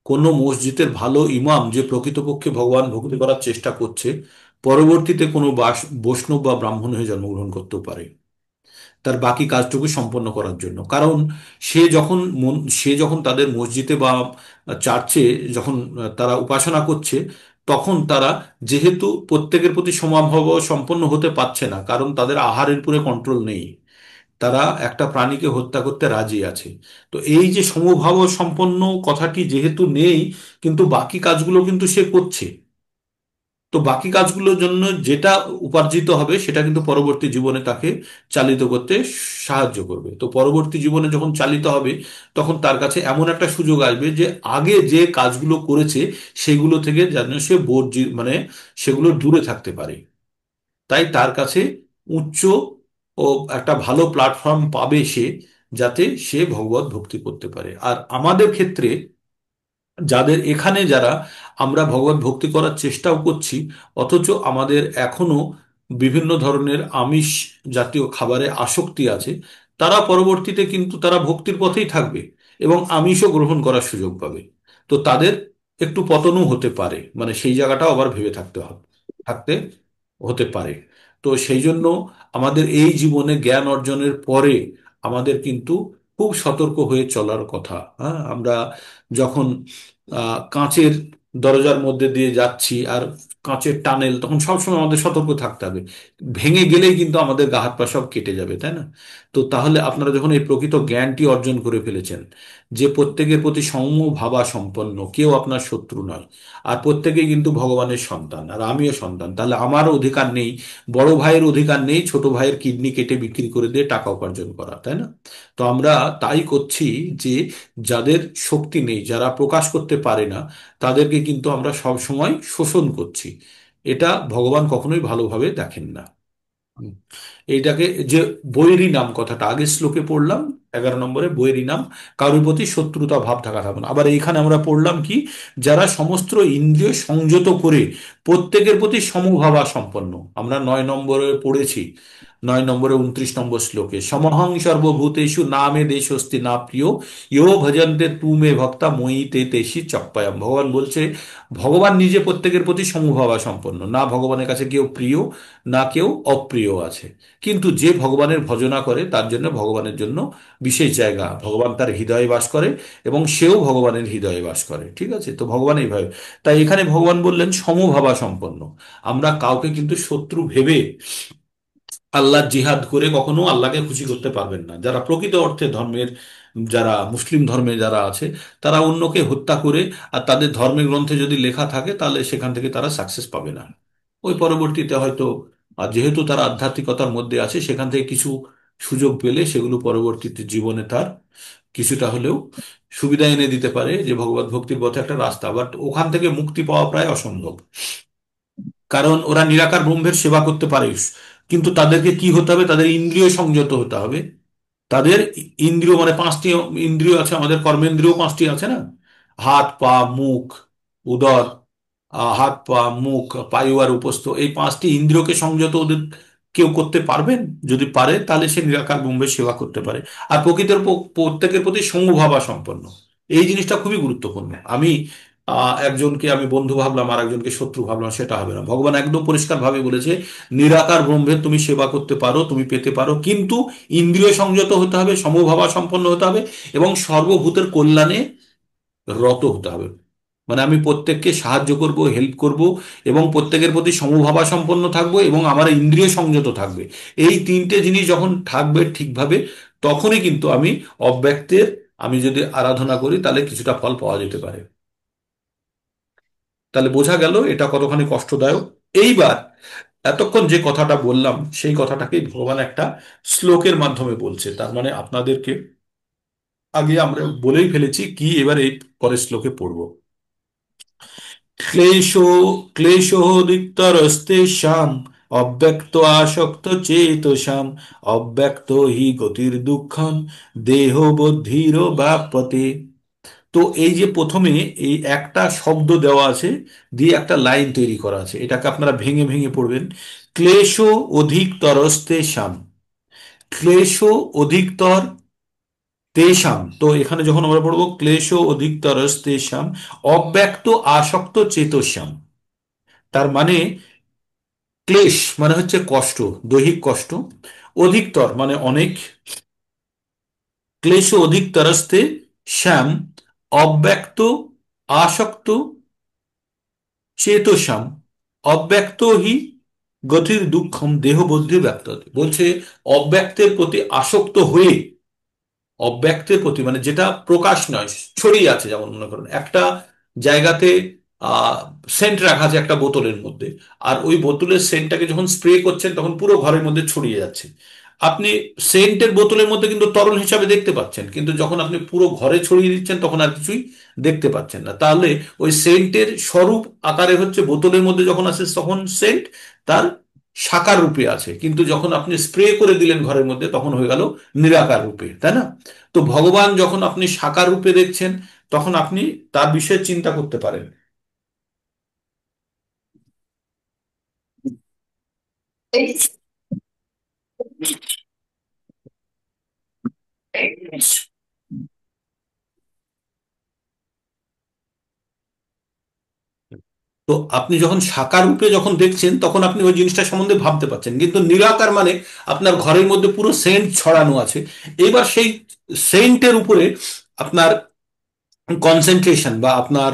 কোনো মসজিদের ভালো ইমাম যে প্রকৃতপক্ষে ভগবান ভক্তি করার চেষ্টা করছে, পরবর্তীতে কোনো বৈষ্ণব বা ব্রাহ্মণ হয়ে জন্মগ্রহণ করতেও পারে তার বাকি কাজটুকু সম্পন্ন করার জন্য। কারণ সে যখন তাদের মসজিদে বা চার্চে যখন তারা উপাসনা করছে, তখন তারা যেহেতু প্রত্যেকের প্রতি সমাভাব সম্পন্ন হতে পারছে না, কারণ তাদের আহারের উপরে কন্ট্রোল নেই, তারা একটা প্রাণীকে হত্যা করতে রাজি আছে। তো এই যে সমভাব সম্পন্ন কথাটি যেহেতু নেই, কিন্তু বাকি কাজগুলো কিন্তু সে করছে, তো বাকি কাজগুলোর জন্য যেটা উপার্জিত হবে সেটা কিন্তু পরবর্তী জীবনে তাকে চালিত করতে সাহায্য করবে। তো পরবর্তী জীবনে যখন চালিত হবে, তখন তার কাছে এমন একটা সুযোগ আসবে যে আগে যে কাজগুলো করেছে সেগুলো থেকে যেন সে মানে সেগুলো দূরে থাকতে পারে। তাই তার কাছে উচ্চ ও একটা ভালো প্ল্যাটফর্ম পাবে সে, যাতে সে ভগবত ভক্তি করতে পারে। আর আমাদের ক্ষেত্রে যারা আমরা ভগবত ভক্তি করার চেষ্টাও করছি, অথচ আমাদের এখনো বিভিন্ন ধরনের আমিষ জাতীয় খাবারে আসক্তি আছে, তারা পরবর্তীতে কিন্তু তারা ভক্তির পথেই থাকবে এবং আমিষও গ্রহণ করার সুযোগ পাবে। তো তাদের একটু পতনও হতে পারে, মানে সেই জায়গাটাও আবার ভেবে থাকতে হতে পারে। তো সেই জন্য আমাদের এই জীবনে জ্ঞান অর্জনের পরে আমাদের কিন্তু খুব সতর্ক হয়ে চলার কথা। হ্যাঁ, আমরা যখন কাঁচের দরজার মধ্যে দিয়ে যাচ্ছি আর কাঁচের টানেল, তখন সবসময় আমাদের সতর্ক থাকতে হবে। ভেঙে গেলেই কিন্তু আমাদের গা হাত পা সব কেটে যাবে, তাই না? তো তাহলে আপনারা যখন এই প্রকৃত জ্ঞানটি অর্জন করে ফেলেছেন, যে প্রত্যেকের প্রতি সমভাবা সম্পন্ন, কেউ আপনার শত্রু নয়, আর প্রত্যেকেই কিন্তু ভগবানের সন্তান, আর আমিও সন্তান, তাহলে আমারও অধিকার নেই, বড় ভাইয়ের অধিকার নেই ছোট ভাইয়ের কিডনি কেটে বিক্রি করে দিয়ে টাকা উপার্জন করা, তাই না? তো আমরা তাই করছি যে যাদের শক্তি নেই, যারা প্রকাশ করতে পারে না, তাদেরকে কিন্তু আমরা সব সময় শোষণ করছি। এটা ভগবান কখনোই ভালোভাবে দেখেন না। হুম। এইটাকে যে বৈরী নাম, কথাটা আগের শ্লোকে পড়লাম, 11 নম্বরে, বৈরী নাম, কারোর প্রতি শত্রুতা ভাব থাকা থাকবে না। আবার এইখানে আমরা পড়লাম কি, যারা সমস্ত ইন্দ্রিয় সংযত করে প্রত্যেকের প্রতি সমভাবা সম্পন্ন। আমরা 9 নম্বরে পড়েছি, 9 নম্বরে 29 নম্বর শ্লোকে, সমহং সর্বভূতেষু না মে দেশস্তি না প্রিয় ইয়ো ভজন্তে তু মে ভক্তা মই তে তেষি চপ্পায়াম। ভগবান বলছে, ভগবান নিজে প্রত্যেকের প্রতি সমভাবা সম্পন্ন, না ভগবানের কাছে কেউ প্রিয় না কেউ অপ্রিয় আছে। কিন্তু যে ভগবানের ভজনা করে তার জন্য ভগবানের জন্য বিশেষ জায়গা, ভগবান তার হৃদয়ে বাস করে এবং সেও ভগবানের হৃদয়ে বাস করে। ঠিক আছে, তো ভগবান এইভাবে, তাই এখানে ভগবান বললেন সমভাবা সম্পন্ন। আমরা কাউকে কিন্তু শত্রু ভেবে আল্লাহ জিহাদ করে কখনো আল্লাহকে খুশি করতে পারবেন না। যারা প্রকৃত অর্থে ধর্মের, যারা মুসলিম ধর্মে যারা আছে, তারা অন্যকে হত্যা করে, আর তাদের ধর্মের গ্রন্থে যদি লেখা থাকে তাহলে সেখান থেকে তারা সাকসেস পাবে না। ওই পরবর্তীতে হয়তো, আর যেহেতু তারা আধ্যাত্মিকতার মধ্যে আছে, সেখান থেকে কিছু সুযোগ পেলে সেগুলো পরবর্তীতে জীবনে তার কিছুটা হলেও সুবিধা এনে দিতে পারে, যে ভগবত ভক্তির পথে একটা রাস্তা, বাট ওখান থেকে মুক্তি পাওয়া প্রায় অসম্ভব। কারণ ওরা নিরাকার ব্রহ্মের সেবা করতে পারে, কিন্তু তাদেরকে কি হতে হবে, তাদের ইন্দ্রিয় সংযত হতে হবে। তাদের ইন্দ্রিয় মানে 5টি ইন্দ্রিয় আছে, আমাদের কর্মেন্দ্রিয় 5টি আছে না, হাত পা মুখ উদর, হাত পা মুখ পায়ু আর উপস্থ, এই 5টি ইন্দ্রিয়কে সংযত ওদের কেউ করতে পারবেন? যদি পারে তাহলে সে নিরাকার ব্রহ্মের সেবা করতে পারে। আর প্রকৃতির প্রত্যেকের প্রতি সমভাবা সম্পন্ন, এই জিনিসটা খুবই গুরুত্বপূর্ণ। আমি একজনকে আমি বন্ধু ভাবলাম আর একজনকে শত্রু ভাবলাম, সেটা হবে না। ভগবান একদম পরিষ্কার ভাবে বলেছে, নিরাকার ব্রহ্মের তুমি সেবা করতে পারো, তুমি পেতে পারো, কিন্তু ইন্দ্রিয় সংযত হতে হবে, সমভাবা সম্পন্ন হতে হবে এবং সর্বভূতের কল্যাণে রত হতে হবে। মানে আমি প্রত্যেককে সাহায্য করব, হেল্প করব, এবং প্রত্যেকের প্রতি সমভাবা সম্পন্ন থাকবো, এবং আমার ইন্দ্রিয় সংযত থাকবে। এই 3টে জিনিস যখন থাকবে ঠিকভাবে, তখনই কিন্তু আমি অব্যক্তের, আমি যদি আরাধনা করি তাহলে কিছুটা ফল পাওয়া যেতে পারে। তাহলে বোঝা গেল এটা কতখানি কষ্টদায়ক। এইবার এতক্ষণ যে কথাটা বললাম সেই কথাটাকেই ভগবান একটা শ্লোকের মাধ্যমে বলছে। তার মানে আপনাদেরকে আগে আমরা বলেই ফেলেছি কি, এবার এই পরের শ্লোকে পড়বো। ক্লেশো ক্লেশোদিতরস্তেষাম অব্যক্ত আসক্ত চেতসাম অব্যক্ত হি গতির দুঃখম দেহ বুদ্ধির ব্যাপতে। তো এই যে প্রথমে এই একটা শব্দ দেওয়া আছে, দিয়ে একটা লাইন তৈরি করা আছে, এটাকে আপনারা ভেঙে ভেঙে পড়বেন। ক্লেশ অধিকতরস্তেষাম, ক্লেশ অধিকতর তেষাম। তো এখানে যখন আমরা পড়বো ক্লেশ অধিকতরস্তেষাম অব্যক্ত আসক্ত চেতস্যাম, তার মানে ক্লেশ মানে হচ্ছে কষ্ট, দৈহিক কষ্ট, অধিকতর মানে অনেক, ক্লেশ অধিকতরস্তে শ্যাম অব্যক্ত আসক্ত চেতসাম অব্যক্ত হি গতির দুঃখম দেহ বুদ্ধি ব্যক্ত। বলছে অব্যক্তের প্রতি আসক্ত হয়ে, অব্যক্তের প্রতি মানে যেটা প্রকাশ নয়, ছড়িয়ে আছে, যেমন মনে করুন একটা জায়গাতে আহ সেন্ট রাখা আছে একটা বোতলের মধ্যে, আর ওই বোতলের সেন্টটাকে যখন স্প্রে করছেন তখন পুরো ঘরের মধ্যে ছড়িয়ে যাচ্ছে। আপনি সেন্টের বোতলের মধ্যে কিন্তু তরল হিসাবে দেখতে পাচ্ছেন, কিন্তু যখন আপনি পুরো ঘরে ছড়িয়ে দিচ্ছেন তখন আর কিছুই দেখতে পাচ্ছেন না। তাহলে ওই সেন্টের স্বরূপ আকারে হচ্ছে বোতলের মধ্যে যখন আসে তখন সেন্ট তার সাকার রূপে আছে, কিন্তু যখন আপনি স্প্রে করে দিলেন ঘরের মধ্যে তখন হয়ে গেল নিরাকার রূপে, তাই না? তো ভগবান যখন আপনি সাকার রূপে দেখছেন, তখন আপনি তার বিষয়ে চিন্তা করতে পারেন। তো আপনি যখন সাকার রূপে যখন দেখছেন তখন আপনি ওই জিনিসটা সম্বন্ধে ভাবতে পারছেন, কিন্তু নিরাকার মানে আপনার ঘরের মধ্যে পুরো সেন্ট ছড়ানো আছে। এবার সেই সেন্টের উপরে আপনার কনসেন্ট্রেশন বা আপনার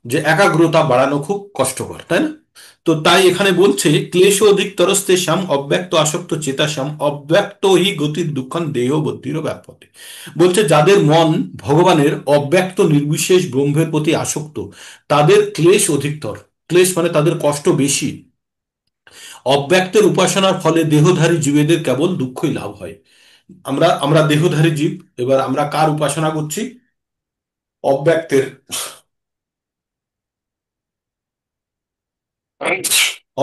যে একাগ্রতা বাড়ানো খুব কষ্টকর, তাই না? তো তাই এখানে বলছে ক্লেশ অধিক তরস্তে শ্যাম অব্যক্ত আসক্ত চেতা শ্যাম অব্যক্ত হি গতির দুঃখান দেহ বুদ্ধিরও ব্যাপতে। বলছে যাদের মন ভগবানের অব্যক্ত নির্বিশেষ ব্রহ্মের প্রতি আসক্ত, তাদের ক্লেশ অধিকতর। ক্লেশ মানে তাদের কষ্ট বেশি। অব্যক্তের উপাসনার ফলে দেহধারী জীবেদের কেবল দুঃখই লাভ হয়। আমরা আমরা দেহধারী জীব, এবার আমরা কার উপাসনা করছি? অব্যক্তের।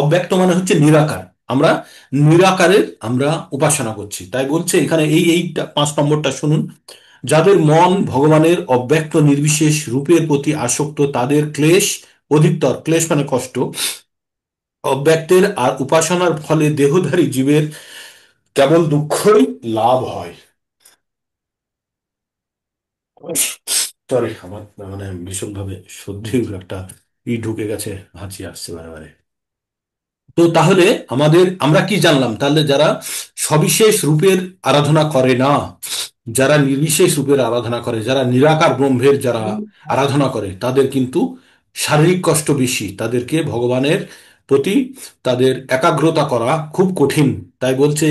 অব্যক্ত মানে হচ্ছে নিরাকার। আমরা নিরাকারের আমরা উপাসনা করছি। তাই বলছে এখানে এই 5 নম্বরটা শুনুন। যাদের মন ভগবানের অব্যক্ত নির্বিশেষ রূপের প্রতি আসক্ত, তাদের ক্লেশ অধিকতর, ক্লেশ মানে কষ্ট, অব্যক্তের আর উপাসনার ফলে দেহধারী জীবের কেবল দুঃখই লাভ হয়। সরি, আমার মানে ভীষণভাবে সর্দির একটা ঢুকে গেছে, হাঁচি আসছে বারে বারে। তো তাহলে আমরা কি জানলাম? তাহলে যারা সবিশেষ রূপের আরাধনা করে না, যারা নির্বিশেষ রূপের আরাধনা করে, যারা নিরাকার ব্রহ্মের যারা আরাধনা করে, তাদের কিন্তু শারীরিক কষ্ট বেশি, তাদেরকে ভগবানের প্রতি তাদের একাগ্রতা করা খুব কঠিন। তাই বলছে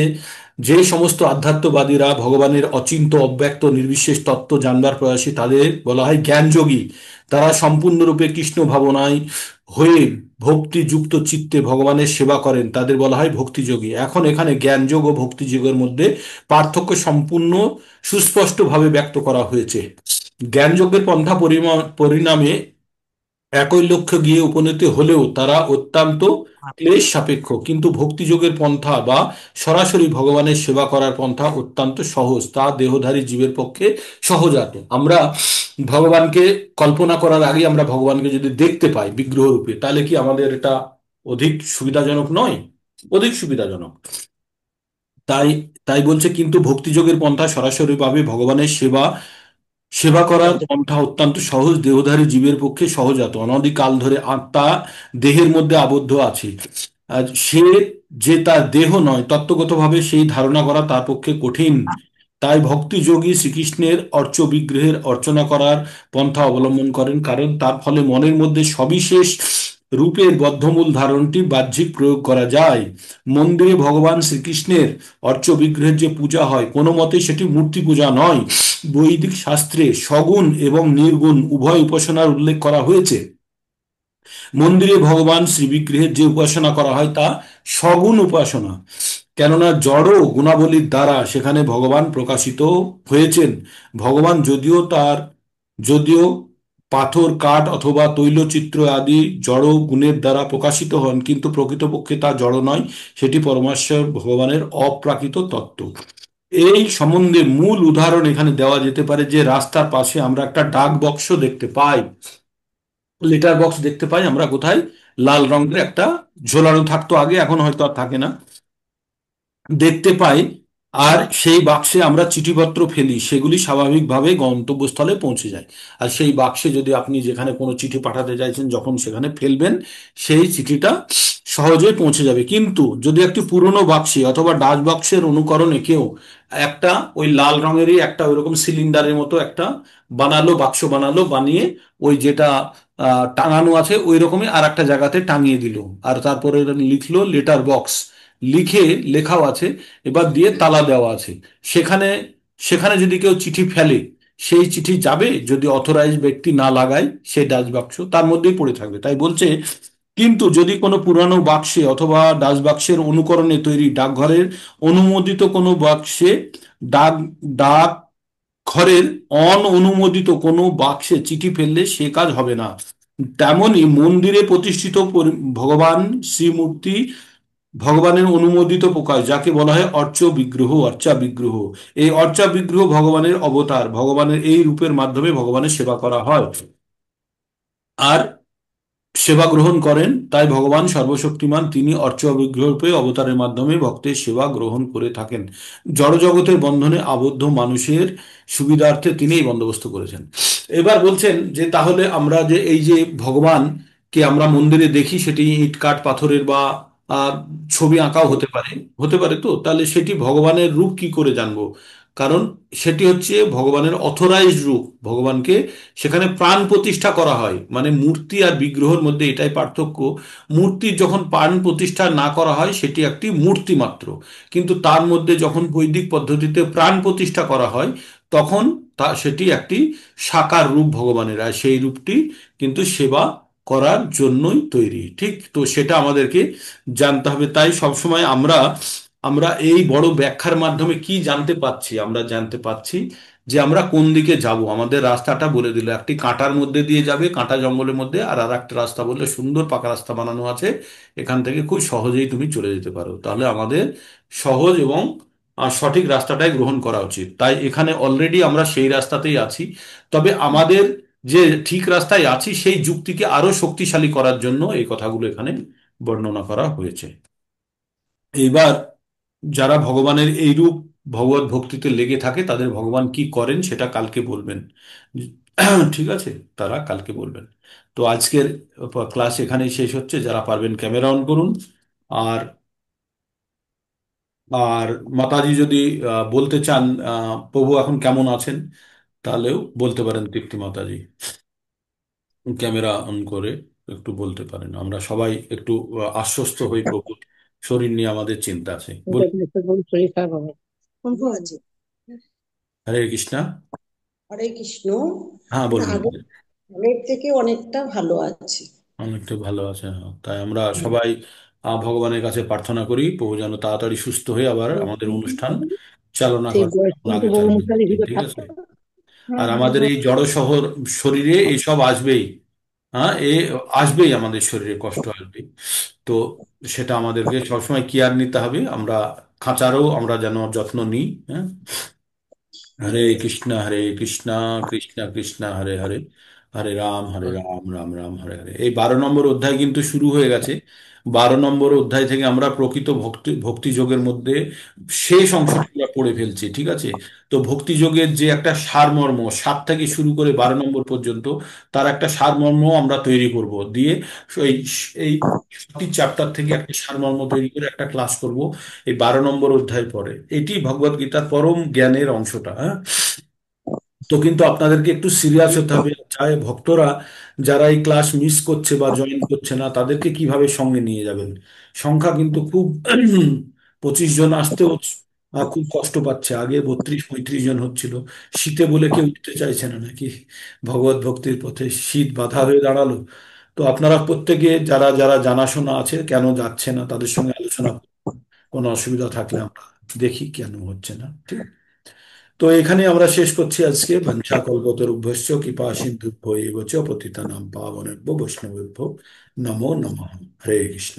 যে সমস্ত আধ্যাত্মবাদীরা ভগবানের অচিন্ত্য অব্যক্ত নির্বিশেষ তত্ত্ব জানবার প্রয়াসী, তাদের বলা হয় জ্ঞানযোগী। তারা সম্পূর্ণরূপে কৃষ্ণ ভাবনায় হয়ে ভক্তিযুক্ত চিত্তে ভগবানের সেবা করেন, তাদের বলা হয় ভক্তিযোগী। এখন এখানে জ্ঞানযোগ ও ভক্তিযোগের মধ্যে পার্থক্য সম্পূর্ণ সুস্পষ্টভাবে ব্যক্ত করা হয়েছে। জ্ঞানযোগের পন্থা পরিণামে একই লক্ষ্যে গিয়ে উপনীত হলেও তারা অত্যন্ত ক্লেশ সাপেক্ষ, কিন্তু ভক্তিযোগের পন্থা বা সরাসরি ভগবানের সেবা করার পন্থা অত্যন্ত সহজ, তা দেহধারী জীবের পক্ষে সহজাত। আমরা ভগবানকে কল্পনা করার আগে আমরা ভগবানকে যদি দেখতে পাই বিগ্রহ রূপে, তাহলে কি আমাদের এটা অধিক সুবিধাজনক নয়? অধিক সুবিধাজনক। তাই তাই বলছে কিন্তু ভক্তিযোগের পন্থা সরাসরিভাবে ভগবানের সেবা সেবা করার পন্থা অত্যন্ত সহজ, দেহধারী জীবের পক্ষে সহজাত। অনধিকাল ধরে আত্মা দেহের মধ্যে আবদ্ধ আছে, আর সে যে তার দেহ নয়, তত্ত্বগতভাবে সেই ধারণা করা তার পক্ষে কঠিন। তাই ভক্তিযোগী শ্রীকৃষ্ণের অর্চ বিগ্রহের অর্চনা করার পন্থা অবলম্বন করেন, কারণ তার ফলে মনের মধ্যে সবিশেষ রূপের বদ্ধমূল ধারণটি বাহ্যিক প্রয়োগ করা যায়। মন্দিরে ভগবান শ্রীকৃষ্ণের অর্চ বিগ্রহের যে পূজা হয়, কোনো মতে সেটি মূর্তি পূজা নয়। বৈদিক শাস্ত্রে সগুণ এবং নির্গুণ উভয় উপাসনার উল্লেখ করা হয়েছে। মন্দিরে ভগবান শ্রী বিগ্রহের যে উপাসনা করা হয় তা সগুণ উপাসনা, কেননা জড় গুণাবলীর দ্বারা সেখানে ভগবান প্রকাশিত হয়েছেন। ভগবান যদিও পাথর, কাঠ অথবা তৈলচিত্র আদি জড় গুণের দ্বারা প্রকাশিত হন, কিন্তু প্রকৃতপক্ষে তা জড় নয়, সেটি পরমেশ্বর ভগবানের অপ্রাকৃত তত্ত্ব। এই সম্বন্ধে মূল উদাহরণ এখানে দেওয়া যেতে পারে যে রাস্তার পাশে আমরা একটা ডাক বক্স দেখতে পাই, লেটার বক্স দেখতে পাই আমরা কোথায়? লাল রঙের একটা ঝোলানো থাকতো আগে, এখন হয়তো আর থাকে না, দেখতে পাই। আর সেই বাক্সে আমরা চিঠিপত্র ফেলি, সেগুলি স্বাভাবিকভাবে গন্তব্যস্থলে পৌঁছে যায়। আর সেই বাক্সে যদি আপনি যেখানে কোনো চিঠি পাঠাতে চাইছেন, যখন সেখানে ফেলবেন, সেই চিঠিটা সহজেই পৌঁছে যাবে। কিন্তু যদি একটি পুরনো বাক্সে অথবা ডাচ বাক্সের অনুকরণে কেউ একটা ওই লাল রঙেরই একটা ওইরকম সিলিন্ডারের মতো একটা বানালো, বাক্স বানালো, বানিয়ে ওই যেটা টাঙানো আছে ওই রকমই আর একটা জায়গাতে টাঙিয়ে দিল, আর তারপরে লিখলো লেটার বক্স, লিখে লেখাও আছে, এবার দিয়ে তালা দেওয়া আছে, সেখানে সেখানে যদি কেউ চিঠি ফেলে, সেই চিঠি যাবে যদি অথরাইজ ব্যক্তি না লাগায়, সেই ডাচ বাক্স তার মধ্যেই পড়ে থাকবে। তাই বলছে কিন্তু যদি কোনো পুরানো বাক্সে অথবা ডাচ বাক্সের অনুকরণে তৈরি ডাকঘরের অনুমোদিত কোনো বাক্সে, ডাক ডাক ঘরের অননুমোদিত কোনো বাক্সে চিঠি ফেললে সে কাজ হবে না। তেমনি মন্দিরে প্রতিষ্ঠিত ভগবান শ্রীমূর্তি ভগবানের অনুমোদিত প্রকাশ, যাকে বলা হয় অর্চ বিগ্রহ, অর্চা বিগ্রহ। এই অর্চা বিগ্রহ ভগবানের অবতার, ভগবানের এই রূপের মাধ্যমে ভগবানের সেবা করা হয় আর সেবা গ্রহণ করেন। তাই ভগবান সর্বশক্তিমান, তিনি অর্চ বিগ্রহ রূপে অবতারের মাধ্যমে ভক্তের সেবা গ্রহণ করে থাকেন। জড়জগতের বন্ধনে আবদ্ধ মানুষের সুবিধার্থে তিনি এই বন্দোবস্ত করেছেন। এবার বলছেন যে তাহলে আমরা যে এই যে ভগবানকে আমরা মন্দিরে দেখি, সেটি ইট কাঠ পাথরের বা আহ, ছবি আঁকাও হতে পারে, হতে পারে, তো তাহলে সেটি ভগবানের রূপ কি করে জানবো? কারণ সেটি হচ্ছে ভগবানের অথরাইজড রূপ, ভগবানকে সেখানে প্রাণ প্রতিষ্ঠা করা হয়। মানে মূর্তি আর বিগ্রহের মধ্যে এটাই পার্থক্য, মূর্তি যখন প্রাণ প্রতিষ্ঠা না করা হয় সেটি একটি মূর্তি মাত্র, কিন্তু তার মধ্যে যখন বৈদিক পদ্ধতিতে প্রাণ প্রতিষ্ঠা করা হয়, তখন সেটি একটি সাকার রূপ ভগবানের, আর সেই রূপটি কিন্তু সেবা করার জন্যই তৈরি। ঠিক তো, সেটা আমাদেরকে জানতে হবে। তাই সবসময় আমরা আমরা এই বড় ব্যাখ্যার মাধ্যমে কি জানতে পাচ্ছি? আমরা জানতে পাচ্ছি যে আমরা কোন দিকে যাব, আমাদের রাস্তাটা বলে দিল, একটি কাঁটার মধ্যে দিয়ে যাবে, কাঁটা জঙ্গলের মধ্যে, আর আর একটা রাস্তা বললে সুন্দর পাকা রাস্তা বানানো আছে, এখান থেকে খুব সহজেই তুমি চলে যেতে পারো। তাহলে আমাদের সহজ এবং সঠিক রাস্তাটাই গ্রহণ করা উচিত। তাই এখানে অলরেডি আমরা সেই রাস্তাতেই আছি। তবে আমাদের যে ঠিক রাস্তায় আছি সেই যুক্তিকে আরো শক্তিশালী করার জন্য এই কথাগুলো এখানে বর্ণনা করা হয়েছে। এইবার যারা ভগবানের এইরূপ ভগবত ভক্তিতে লেগে থাকে তাদের ভগবান কি করেন সেটা কালকে বলবেন। ঠিক আছে, তারা কালকে বলবেন। তো আজকের ক্লাস এখানেই শেষ হচ্ছে। যারা পারবেন ক্যামেরা অন করুন। আর আর মাতাজি যদি বলতে চান প্রভু এখন কেমন আছেন, তাহলেও বলতে পারেন তৃপ্তি মাতাজি, ক্যামেরা অন করে একটু বলতে পারেন। আমরা সবাই একটু আশ্বস্ত হই, প্রভু শরীর নিয়ে আমাদের চিন্তা আছে। বলুন। শরীর খারাপ হবে। বন্ধু আছে। হরে কৃষ্ণা। হরে কৃষ্ণ। হ্যাঁ না, বলুন। আগের থেকে অনেকটা ভালো আছি। অনেকটা ভালো আছে, হ্যাঁ। তাই আমরা সবাই ভগবানের কাছে প্রার্থনা করি প্রভু যেন তাড়াতাড়ি সুস্থ হয়ে আবার আমাদের অনুষ্ঠান চালনা সেই করে বয়সটা যেমন তো আগে বড় চালিয়ে মশাই যেত, ভিতরে ঠিক আছে। থাকতো। হ্যাঁ, আর হ্যাঁ, আমাদের হ্যাঁ। এই জড় শহর শরীরে এইসব আসবেই। হ্যাঁ, আসবেই, আমাদের শরীরে কষ্ট আসবেই। তো সেটা আমাদেরকে সবসময় কেয়ার নিতে হবে। আমরা খাঁচারও আমরা যেন যত্ন নিই। হ্যাঁ। হরে কৃষ্ণ কৃষ্ণ কৃষ্ণ হরে হরে, হরে রাম রাম রাম হরে হরে। এই 12 নম্বর অধ্যায় কিন্তু শুরু হয়ে গেছে। 12 নম্বর অধ্যায় থেকে আমরা প্রকৃত ভক্তি যোগের মধ্যে শেষ অংশটা আমরা পড়ে ফেলছি, ঠিক আছে। তো ভক্তি যোগের যে একটা সারমর্ম, 7 থেকে শুরু করে 12 নম্বর পর্যন্ত, তার একটা সারমর্ম আমরা তৈরি করব দিয়ে এই এই চ্যাপ্টার থেকে একটা সারমর্ম তৈরি করে একটা ক্লাস করব এই 12 নম্বর অধ্যায় পরে। এটি ভগবদ গীতার পরম জ্ঞানের অংশটা, হ্যাঁ। তো কিন্তু আপনাদেরকে একটু সিরিয়াস হতে হবে, চাই ভক্তরা যারা এই ক্লাস মিস করছে বা জয়েন করছে না তাদেরকে কিভাবে সঙ্গে নিয়ে যাবেন। সংখ্যা কিন্তু খুব 25 জন আসতেও খুব কষ্ট পাচ্ছে। আগে 32-35 জন হচ্ছিল। শীতে বলে কেউ উঠতে চাইছে না নাকি, ভগবত ভক্তির পথে শীত বাধা হয়ে দাঁড়ালো। তো আপনারা প্রত্যেকে যারা যারা জানাশোনা আছে কেন যাচ্ছে না তাদের সঙ্গে আলোচনা করুন। কোনো অসুবিধা থাকলে আমরা দেখি কেন হচ্ছে না, ঠিক। তো এখানে আমরা শেষ করছি আজকে। বাঞ্ছা কল্পতরুভ্যশ্চ কৃপা সিন্ধুভ্য এব চ পতিতানাং পাবনেভ্যো বৈষ্ণবেভ্যো নমো নমঃ। হরে কৃষ্ণ।